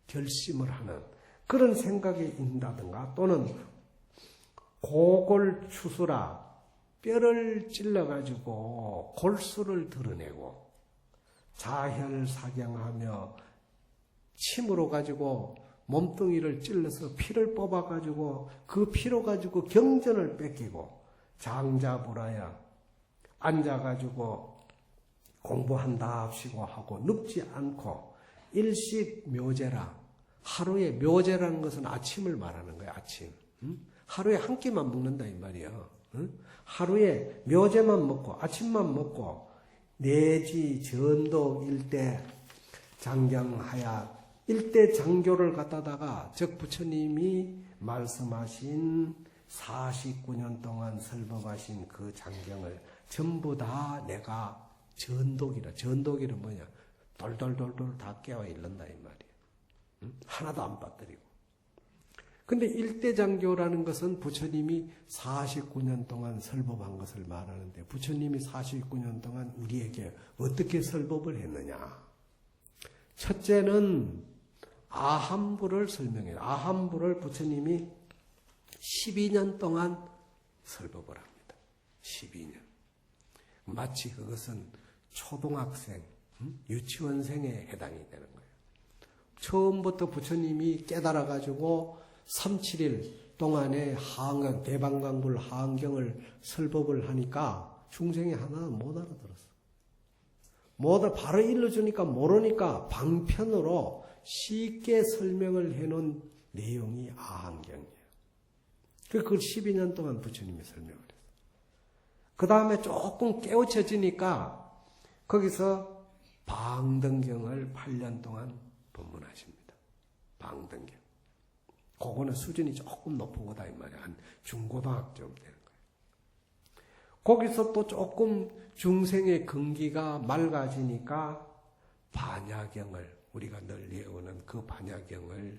결심을 하는 그런 생각이 있다든가 또는 고골추수라 뼈를 찔러가지고 골수를 드러내고 자혈사경하며 침으로 가지고 몸뚱이를 찔러서 피를 뽑아가지고 그 피로 가지고 경전을 뺏기고 장자불하야 앉아가지고 공부한다 합시고 하고 눕지 않고 일식묘제라. 하루에 묘제라는 것은 아침을 말하는 거야. 아침. 하루에 한 끼만 먹는다 이 말이야. 하루에 묘제만 먹고 아침만 먹고 내지 전독 일대 장경하야 일대 장교를 갖다다가 즉 부처님이 말씀하신 49년 동안 설법하신 그 장경을 전부 다 내가 전독이라. 전독이란 뭐냐? 돌돌돌돌 다 깨어 일른다 이 말이야. 하나도 안 빠뜨리고. 근데 일대장교라는 것은 부처님이 49년 동안 설법한 것을 말하는데 부처님이 49년 동안 우리에게 어떻게 설법을 했느냐. 첫째는 아함부를 설명해요. 아함부를 부처님이 12년 동안 설법을 합니다. 12년. 마치 그것은 초등학생, 유치원생에 해당이 되는 거예요. 처음부터 부처님이 깨달아가지고 3, 7일 동안에 하한경, 대방광불 하한경을 설법을 하니까 중생이 하나는 못 알아들었어. 바로 일러주니까 모르니까 방편으로 쉽게 설명을 해놓은 내용이 아한경이에요. 그걸 12년 동안 부처님이 설명을 했어요. 그 다음에 조금 깨우쳐지니까 거기서 방등경을 8년 동안 법문하십니다. 방등경. 그거는 수준이 조금 높은 거다 이 말이야. 한 중고등학점 되는 거예요. 거기서 또 조금 중생의 근기가 맑아지니까 반야경을 우리가 널리 외우는 그 반야경을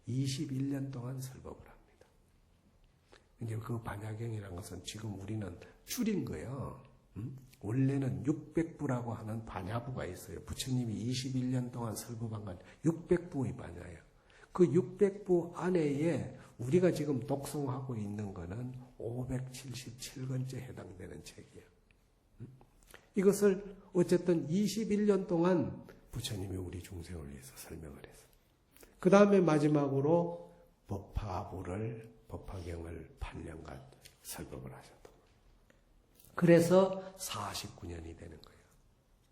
21년 동안 설법을 합니다. 이제 그 반야경이라는 것은 지금 우리는 줄인 거예요. 원래는 600부라고 하는 반야부가 있어요. 부처님이 21년 동안 설법한 건 600부의 반야예요. 그 600부 안에 우리가 지금 독송하고 있는 거는 577권째 해당되는 책이에요. 이것을 어쨌든 21년 동안 부처님이 우리 중생을 위해서 설명을 했어요. 그 다음에 마지막으로 법화경을 8년간 설법을 하셨다. 그래서 49년이 되는 거예요.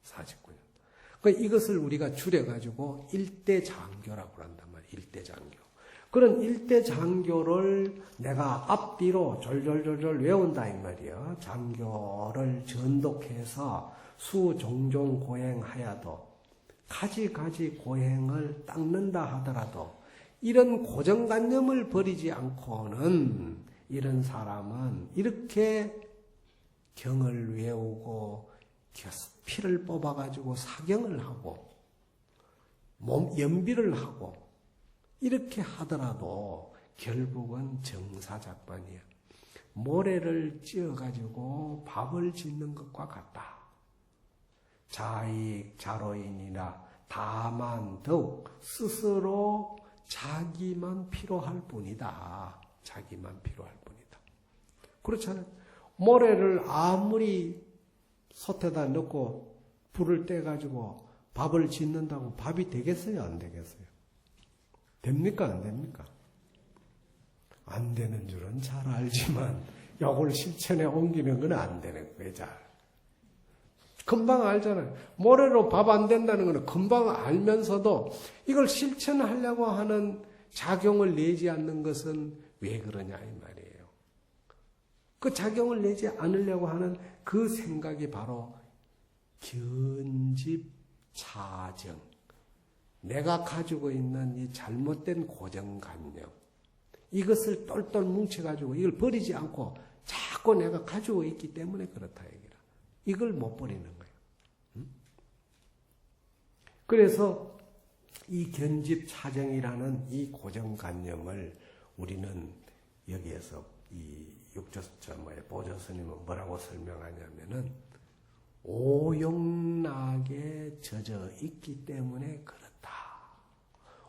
49년. 그러니까 이것을 우리가 줄여가지고 일대장교라고 한단 말이에요. 일대장교. 그런 일대장교를 내가 앞뒤로 졸졸졸졸 외운다 이 말이에요. 장교를 전독해서 수종종 고행하여도 가지가지 고행을 닦는다 하더라도 이런 고정관념을 버리지 않고는 이런 사람은 이렇게 경을 외우고 피를 뽑아가지고 사경을 하고 연비를 하고 이렇게 하더라도 결국은 정사작반이야. 모래를 찧어가지고 밥을 짓는 것과 같다. 자익, 자로인이나 다만 더욱 스스로 자기만 필요할 뿐이다. 자기만 필요할 뿐이다. 그렇잖아요. 모래를 아무리 솥에다 넣고 불을 떼가지고 밥을 짓는다고 밥이 되겠어요? 안 되겠어요? 됩니까? 안 됩니까? 안 되는 줄은 잘 알지만 이걸 실천에 옮기는 건 안 되는 거예요. 잘. 금방 알잖아요. 모래로 밥 안 된다는 건 금방 알면서도 이걸 실천하려고 하는 작용을 내지 않는 것은 왜 그러냐 이 말이에요. 그 작용을 내지 않으려고 하는 그 생각이 바로 견집차정. 내가 가지고 있는 이 잘못된 고정관념. 이것을 똘똘 뭉쳐가지고 이걸 버리지 않고 자꾸 내가 가지고 있기 때문에 그렇다 얘기라. 이걸 못 버리는 거예요. 그래서 이 견집차정이라는 이 고정관념을 우리는 여기에서 이 보조스님은 뭐라고 설명하냐면은 오욕락에 젖어 있기 때문에 그렇다.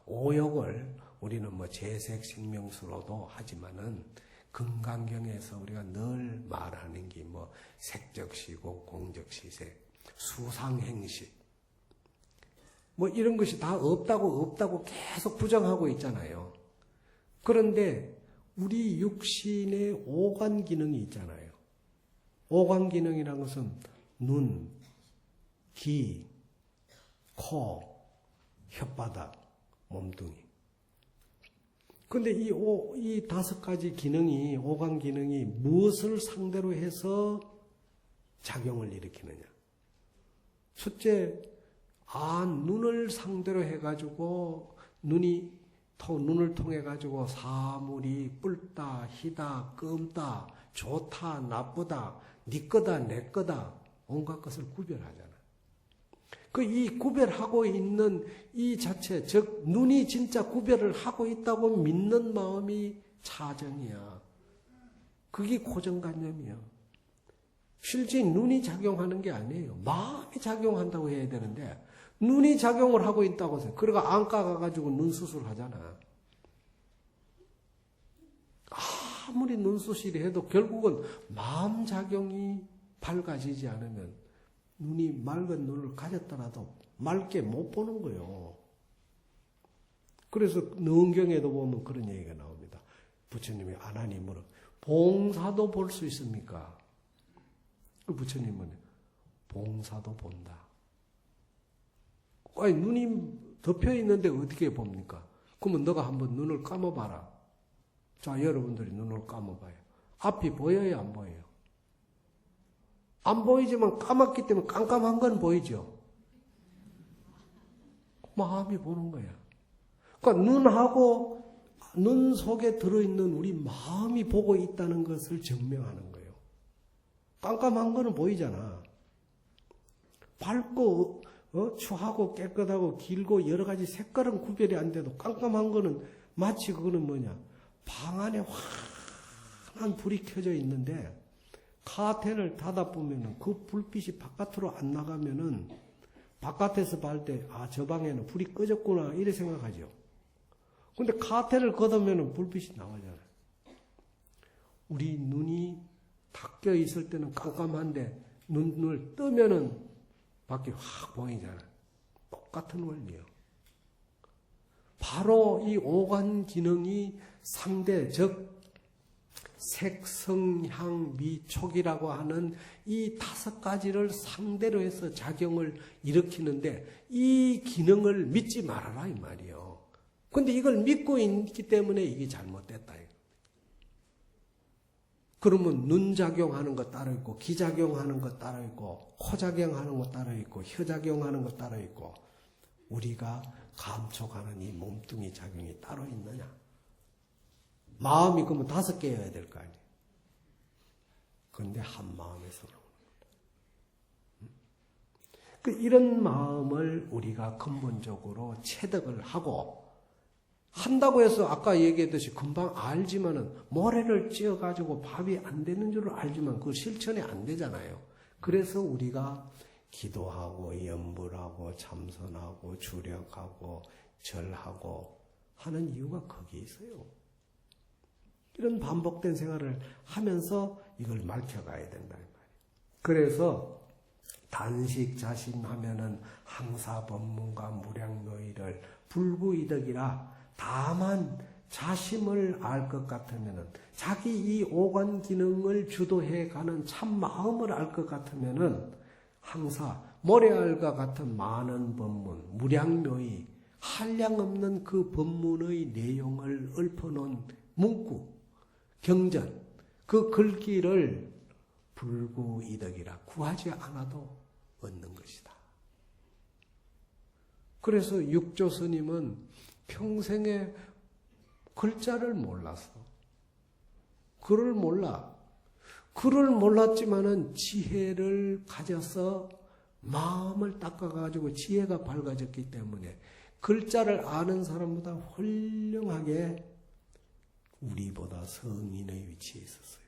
오욕을 우리는 재색생명수로도 하지만은 금강경에서 우리가 늘 말하는 게 색적시고 공적시색, 수상행식 이런 것이 다 없다고 계속 부정하고 있잖아요. 그런데 우리 육신의 오관 기능이 있잖아요. 오관 기능이라는 것은 눈, 귀, 코, 혓바닥, 몸뚱이. 근데 이 5가지 기능이, 오관 기능이 무엇을 상대로 해서 작용을 일으키느냐. 첫째, 눈을 상대로 해가지고 눈을 통해 가지고 사물이 뿔다, 희다, 끔다, 좋다, 나쁘다, 네 거다, 내 거다, 온갖 것을 구별하잖아. 그 이 구별하고 있는 이 자체, 즉 눈이 진짜 구별을 하고 있다고 믿는 마음이 차정이야. 그게 고정관념이야. 실제 눈이 작용하는 게 아니에요. 마음이 작용한다고 해야 되는데 눈이 작용을 하고 있다고 해서 그러니까 안과 가가지고 눈 수술하잖아. 아무리 눈 수술이 해도 결국은 마음 작용이 밝아지지 않으면 눈이 맑은 눈을 가졌더라도 맑게 못 보는 거예요. 그래서 능경에도 보면 그런 얘기가 나옵니다. 부처님이 하나님으로 봉사도 볼 수 있습니까? 그 부처님은 봉사도 본다. 아니 눈이 덮여 있는데 어떻게 봅니까? 그러면 너가 한번 눈을 감아봐라. 자, 여러분들이 눈을 감아봐요. 앞이 보여요, 안 보여요? 안 보이지만 까맣기 때문에 깜깜한 건 보이죠? 마음이 보는 거야. 그러니까 눈하고 눈 속에 들어있는 우리 마음이 보고 있다는 것을 증명하는 거예요. 깜깜한 거는 보이잖아. 밝고 추하고 깨끗하고 길고 여러 가지 색깔은 구별이 안 돼도 깜깜한 거는 마치 그거는 뭐냐. 방 안에 환한 불이 켜져 있는데 카텐을 닫아보면은 그 불빛이 바깥으로 안 나가면은 바깥에서 볼 때 아, 저 방에는 불이 꺼졌구나 이래 생각하죠. 근데 카텐을 걷으면은 불빛이 나오잖아요. 우리 눈이 닫혀 있을 때는 깜깜한데 눈을 뜨면은 밖이 확 보이잖아요. 똑같은 원리예요. 바로 이 오감 기능이 상대, 즉 색성향미촉이라고 하는 이 5가지를 상대로 해서 작용을 일으키는데 이 기능을 믿지 말아라 이 말이에요. 근데 이걸 믿고 있기 때문에 이게 잘못됐다. 그러면 눈 작용하는 것 따로 있고 귀 작용하는 것 따로 있고 코 작용하는 것 따로 있고 혀 작용하는 것 따로 있고 우리가 감촉하는 이 몸뚱이 작용이 따로 있느냐? 마음이 그러면 5개여야 될 거 아니에요. 그런데 한 마음에서 이런 마음을 우리가 근본적으로 체득을 하고 한다고 해서 아까 얘기했듯이 금방 알지만은 모래를 찧어가지고 밥이 안 되는 줄 알지만 그 실천이 안 되잖아요. 그래서 우리가 기도하고 염불하고 참선하고 주력하고 절하고 하는 이유가 거기에 있어요. 이런 반복된 생활을 하면서 이걸 밝혀가야 된다. 그래서 단식 자신하면은 항사법문과 무량노의를 불구이덕이라 다만 자심을 알 것 같으면은 자기 이 오관 기능을 주도해 가는 참 마음을 알 것 같으면은 항사 모래알과 같은 많은 법문, 무량노의 한량없는 그 법문의 내용을 읊어놓은 문구, 경전, 그 글귀를 불구이덕이라 구하지 않아도 얻는 것이다. 그래서 육조 스님은 평생에 글자를 몰랐어. 글을 몰라. 글을 몰랐지만은 지혜를 가져서 마음을 닦아가지고 지혜가 밝아졌기 때문에 글자를 아는 사람보다 훌륭하게 우리보다 성인의 위치에 있었어요.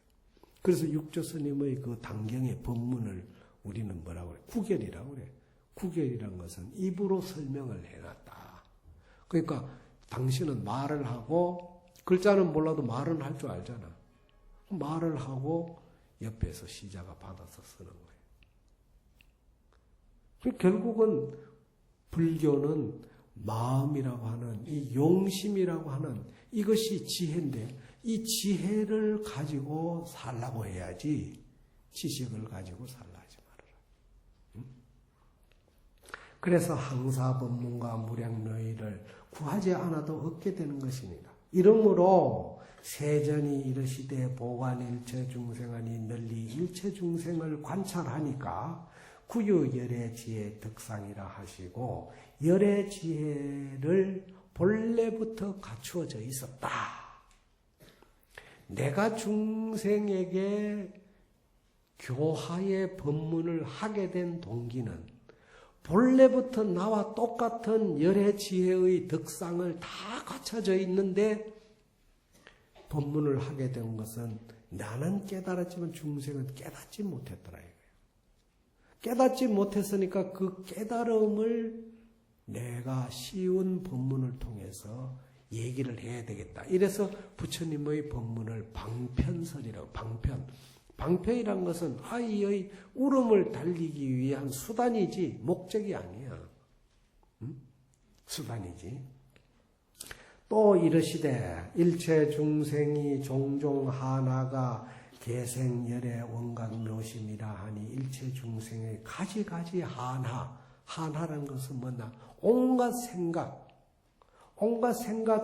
그래서 육조 스님의 그 당경의 법문을 우리는 뭐라고 그래? 구결이라고 그래. 구결이란 것은 입으로 설명을 해놨다. 그러니까 당신은 말을 하고 글자는 몰라도 말은 할 줄 알잖아. 말을 하고 옆에서 시자가 받아서 쓰는 거예요. 결국은 불교는 마음이라고 하는 이 용심이라고 하는 이것이 지혜인데 이 지혜를 가지고 살라고 해야지 지식을 가지고 살라 하지 말아라. 그래서 항사법문과 무량노의를 구하지 않아도 얻게 되는 것입니다. 이러므로 세전이 이르시되 보관일체 중생하니 널리 일체 중생을 관찰하니까 구유 열의 지혜 덕상이라 하시고 열의 지혜를 본래부터 갖추어져 있었다. 내가 중생에게 교화의 법문을 하게 된 동기는 본래부터 나와 똑같은 열의 지혜의 덕상을 다 갖춰져 있는데 법문을 하게 된 것은 나는 깨달았지만 중생은 깨닫지 못했더라 이거예요. 깨닫지 못했으니까 그 깨달음을 내가 쉬운 법문을 통해서 얘기를 해야 되겠다. 이래서 부처님의 법문을 방편설이라고, 방편이란 것은 아이의 울음을 달리기 위한 수단이지 목적이 아니야. 수단이지. 또 이르시되 일체 중생이 종종 하나가 계생열의 원각묘심이라 하니 일체 중생의 가지가지 한하라는 것은 뭐냐? 온갖 생각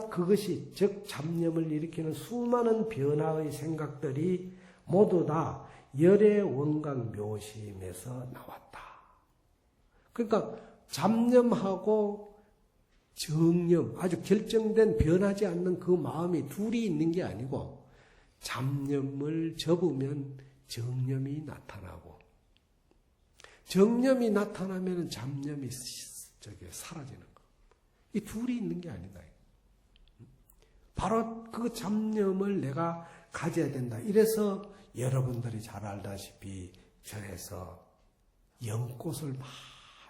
그것이 즉 잡념을 일으키는 수많은 변화의 생각들이 모두 다 열의 원각 묘심에서 나왔다. 그러니까 잡념하고 정념, 아주 결정된 변하지 않는 그 마음이 둘이 있는 게 아니고 잡념을 접으면 정념이 나타나고 정념이 나타나면 잡념이 사라지는 거. 이 둘이 있는 게 아니다. 바로 그 잡념을 내가 가져야 된다. 이래서 여러분들이 잘 알다시피 절에서 연꽃을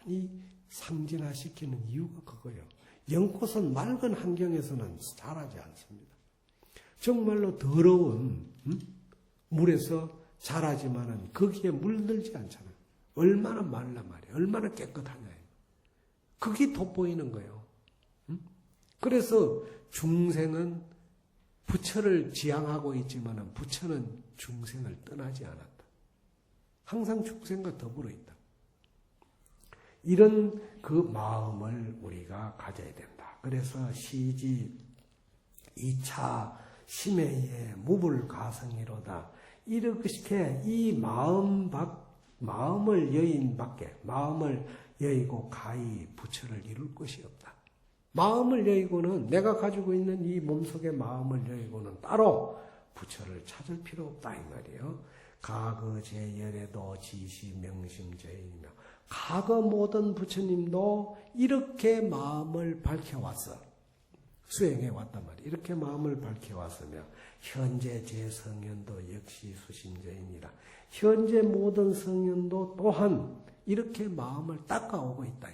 많이 상진화시키는 이유가 그거예요. 연꽃은 맑은 환경에서는 자라지 않습니다. 정말로 더러운 물에서 자라지만은 거기에 물들지 않잖아요. 얼마나 말란 말이에요. 얼마나 깨끗하냐. 그게 돋보이는 거예요. 그래서 중생은 부처를 지향하고 있지만은 부처는 중생을 떠나지 않았다. 항상 중생과 더불어 있다. 이런 그 마음을 우리가 가져야 된다. 그래서 시지 2차 심해의 무불가성이로다. 이렇게 이 마음을 여인 밖에 마음을 여의고 가히 부처를 이룰 것이 없다. 마음을 여의고는 내가 가지고 있는 이 몸속의 마음을 여의고는 따로 부처를 찾을 필요 없다 이 말이에요. 가거 제열에도 지시 명심제이며 과거 모든 부처님도 이렇게 마음을 밝혀왔어. 수행해 왔단 말이에요. 이렇게 마음을 밝혀왔으며 현재 제 성현도 역시 수심제입니다. 현재 모든 성현도 또한 이렇게 마음을 닦아오고 있다.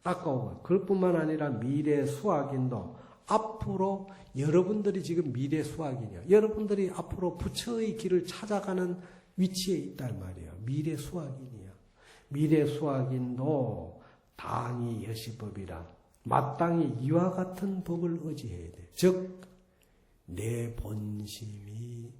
닦아오고 그것뿐만 아니라 미래 수학인도 앞으로 여러분들이 지금 미래 수학이냐. 여러분들이 앞으로 부처의 길을 찾아가는 위치에 있단 말이에요. 미래 수학인이야. 미래 수학인도 당이 여시법이라 마땅히 이와 같은 법을 의지해야 돼. 즉 내 본심이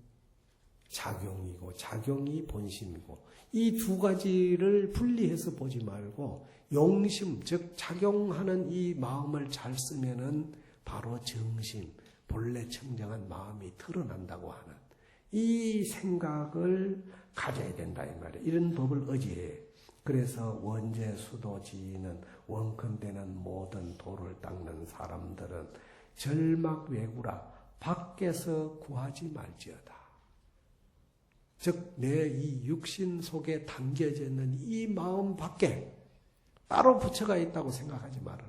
작용이고 작용이 본심이고 이 두 가지를 분리해서 보지 말고 용심 즉 작용하는 이 마음을 잘 쓰면은 바로 정심 본래 청정한 마음이 드러난다고 하는 이 생각을 가져야 된다 이 말이에요. 이런 법을 의지해. 그래서 원제 수도지는 원컨대는 모든 도를 닦는 사람들은 절막외구라 밖에서 구하지 말지어다. 즉 내 이 육신 속에 담겨져 있는 이 마음 밖에 따로 부처가 있다고 생각하지 말아라.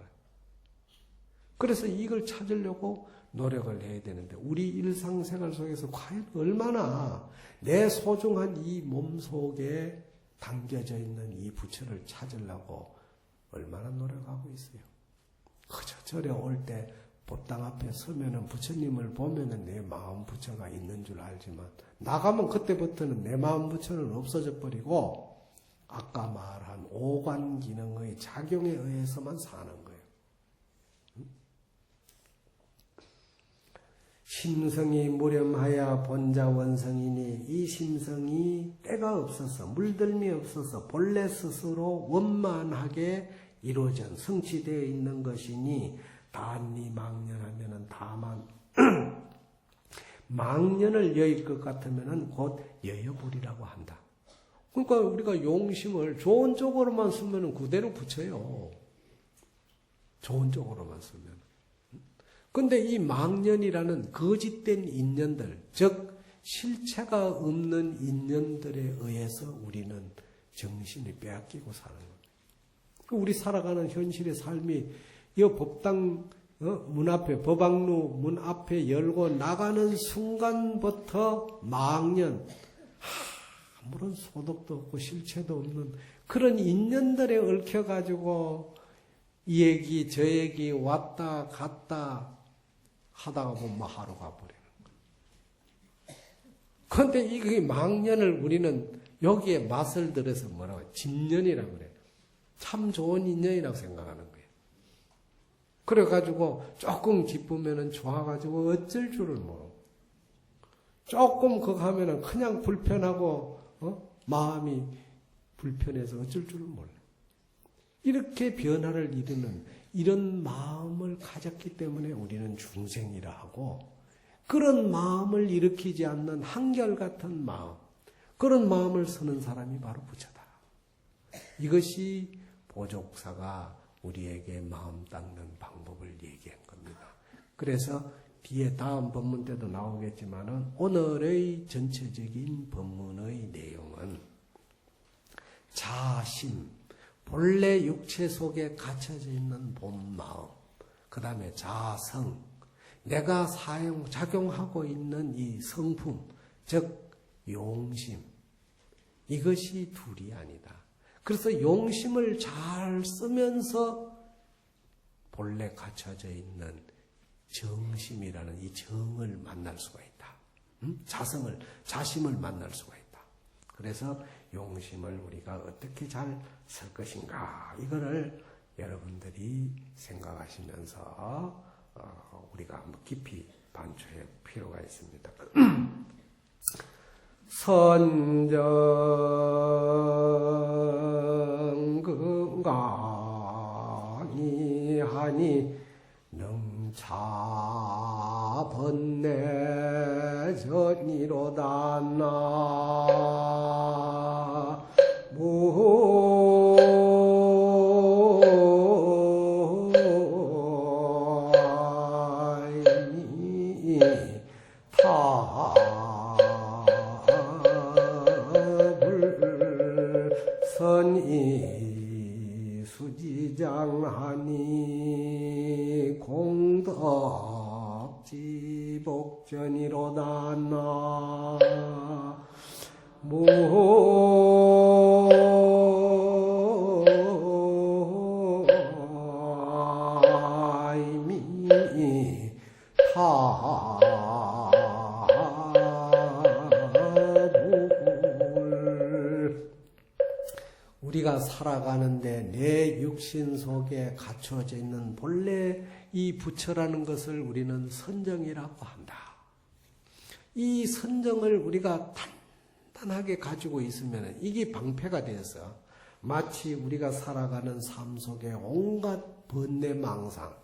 그래서 이걸 찾으려고 노력을 해야 되는데 우리 일상생활 속에서 과연 얼마나 내 소중한 이 몸 속에 담겨져 있는 이 부처를 찾으려고 얼마나 노력하고 있어요. 그저 절에 올 때 법당 앞에 서면은 부처님을 보면은 내 마음 부처가 있는 줄 알지만 나가면 그때부터는 내 마음 부처는 없어져 버리고 아까 말한 오관 기능의 작용에 의해서만 사는 거예요. 심성이 무렴하여 본자 원성이니 이 심성이 때가 없어서 물들미 없어서 본래 스스로 원만하게 이루어진 성취되어 있는 것이니 단니 망년하면은 다만 망년을 여일 것 같으면은 곧 여여불이라고 한다. 그러니까 우리가 용심을 좋은 쪽으로만 쓰면은 그대로 붙여요. 좋은 쪽으로만 쓰면. 근데 이 망년이라는 거짓된 인연들, 즉 실체가 없는 인연들에 의해서 우리는 정신이 빼앗기고 사는 거예요. 우리 살아가는 현실의 삶이 이 법당 문 앞에, 법왕루 문 앞에 열고 나가는 순간부터 망년, 아무런 소득도 없고 실체도 없는 그런 인연들에 얽혀가지고 이 얘기 저 얘기 왔다 갔다 하다가 보면 하루가 버리는 거예요. 그런데 이 망년을 우리는 여기에 맛을 들여서 뭐라고 진년이라고 그래요. 참 좋은 인연이라고 생각하는 거예요. 그래가지고 조금 기쁘면은 좋아가지고 어쩔 줄을 모르고 조금 그거 하면은 그냥 불편하고 마음이 불편해서 어쩔 줄을 몰라요. 이렇게 변화를 이루는 이런 마음을 가졌기 때문에 우리는 중생이라 하고 그런 마음을 일으키지 않는 한결같은 마음 그런 마음을 쓰는 사람이 바로 부처다. 이것이 보족사가 우리에게 마음 닦는 방법을 얘기한 겁니다. 그래서 뒤에 다음 법문 때도 나오겠지만은 오늘의 전체적인 법문의 내용은 자심, 본래 육체 속에 갇혀져 있는 본 마음, 그 다음에 자성, 내가 작용하고 있는 이 성품, 즉 용심, 이것이 둘이 아니다. 그래서 용심을 잘 쓰면서 본래 갖춰져 있는 정심이라는 이 정을 만날 수가 있다. 자심을 만날 수가 있다. 그래서 용심을 우리가 어떻게 잘 쓸 것인가 이거를 여러분들이 생각하시면서 우리가 한번 깊이 반추할 필요가 있습니다. 선정근간이 하니 능차 번뇌 전이로다 나무니 선이 수지장하니 공덕지복전이로다 나무아이미 우리가 살아가는데 내 육신 속에 갖춰져 있는 본래 이 부처라는 것을 우리는 선정이라고 한다. 이 선정을 우리가 단단하게 가지고 있으면 이게 방패가 되어서 마치 우리가 살아가는 삶 속에 온갖 번뇌망상,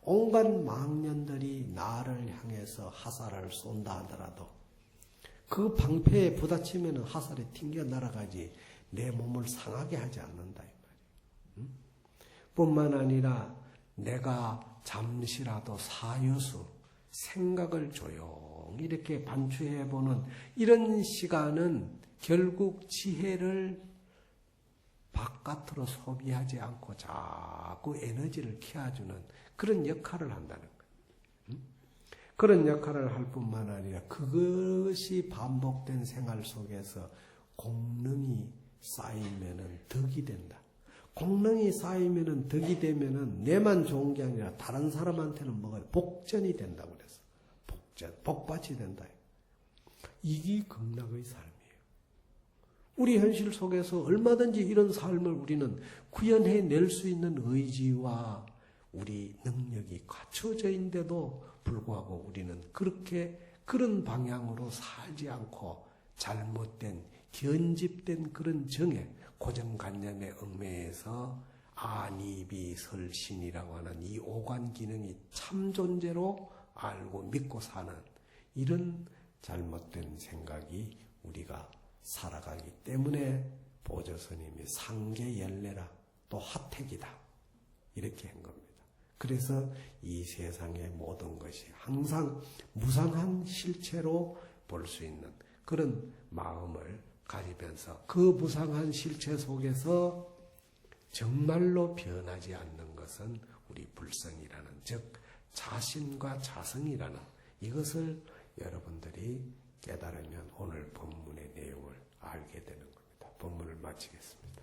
온갖 망년들이 나를 향해서 하살을 쏜다 하더라도 그 방패에 부딪히면 하살이 튕겨 날아가지 내 몸을 상하게 하지 않는다 이 말이에요. 뿐만 아니라 내가 잠시라도 사유수 생각을 조용히 이렇게 반추해보는 이런 시간은 결국 지혜를 바깥으로 소비하지 않고 자꾸 에너지를 키워주는 그런 역할을 한다는 거예요. 그런 역할을 할 뿐만 아니라 그것이 반복된 생활 속에서 공능이 쌓이면은 덕이 된다. 공능이 쌓이면은 덕이 되면은 내만 좋은 게 아니라 다른 사람한테는 뭐가 복전이 된다고 그래서 복받이 된다. 이게 극락의 삶이에요. 우리 현실 속에서 얼마든지 이런 삶을 우리는 구현해 낼 수 있는 의지와 우리 능력이 갖춰져 있는데도 불구하고 우리는 그런 방향으로 살지 않고 잘못된 견집된 그런 정에 고정관념에 얽매여서 안이비설신이라고 하는 이 오관 기능이 참 존재로 알고 믿고 사는 이런 잘못된 생각이 우리가 살아가기 때문에 보조스님이 상계열례라 또 핫택이다 이렇게 한 겁니다. 그래서 이 세상의 모든 것이 항상 무상한 실체로 볼 수 있는 그런 마음을 가지면서 그 무상한 실체 속에서 정말로 변하지 않는 것은 우리 불성이라는, 즉 자신과 자성이라는 이것을 여러분들이 깨달으면 오늘 본문의 내용을 알게 되는 겁니다. 본문을 마치겠습니다.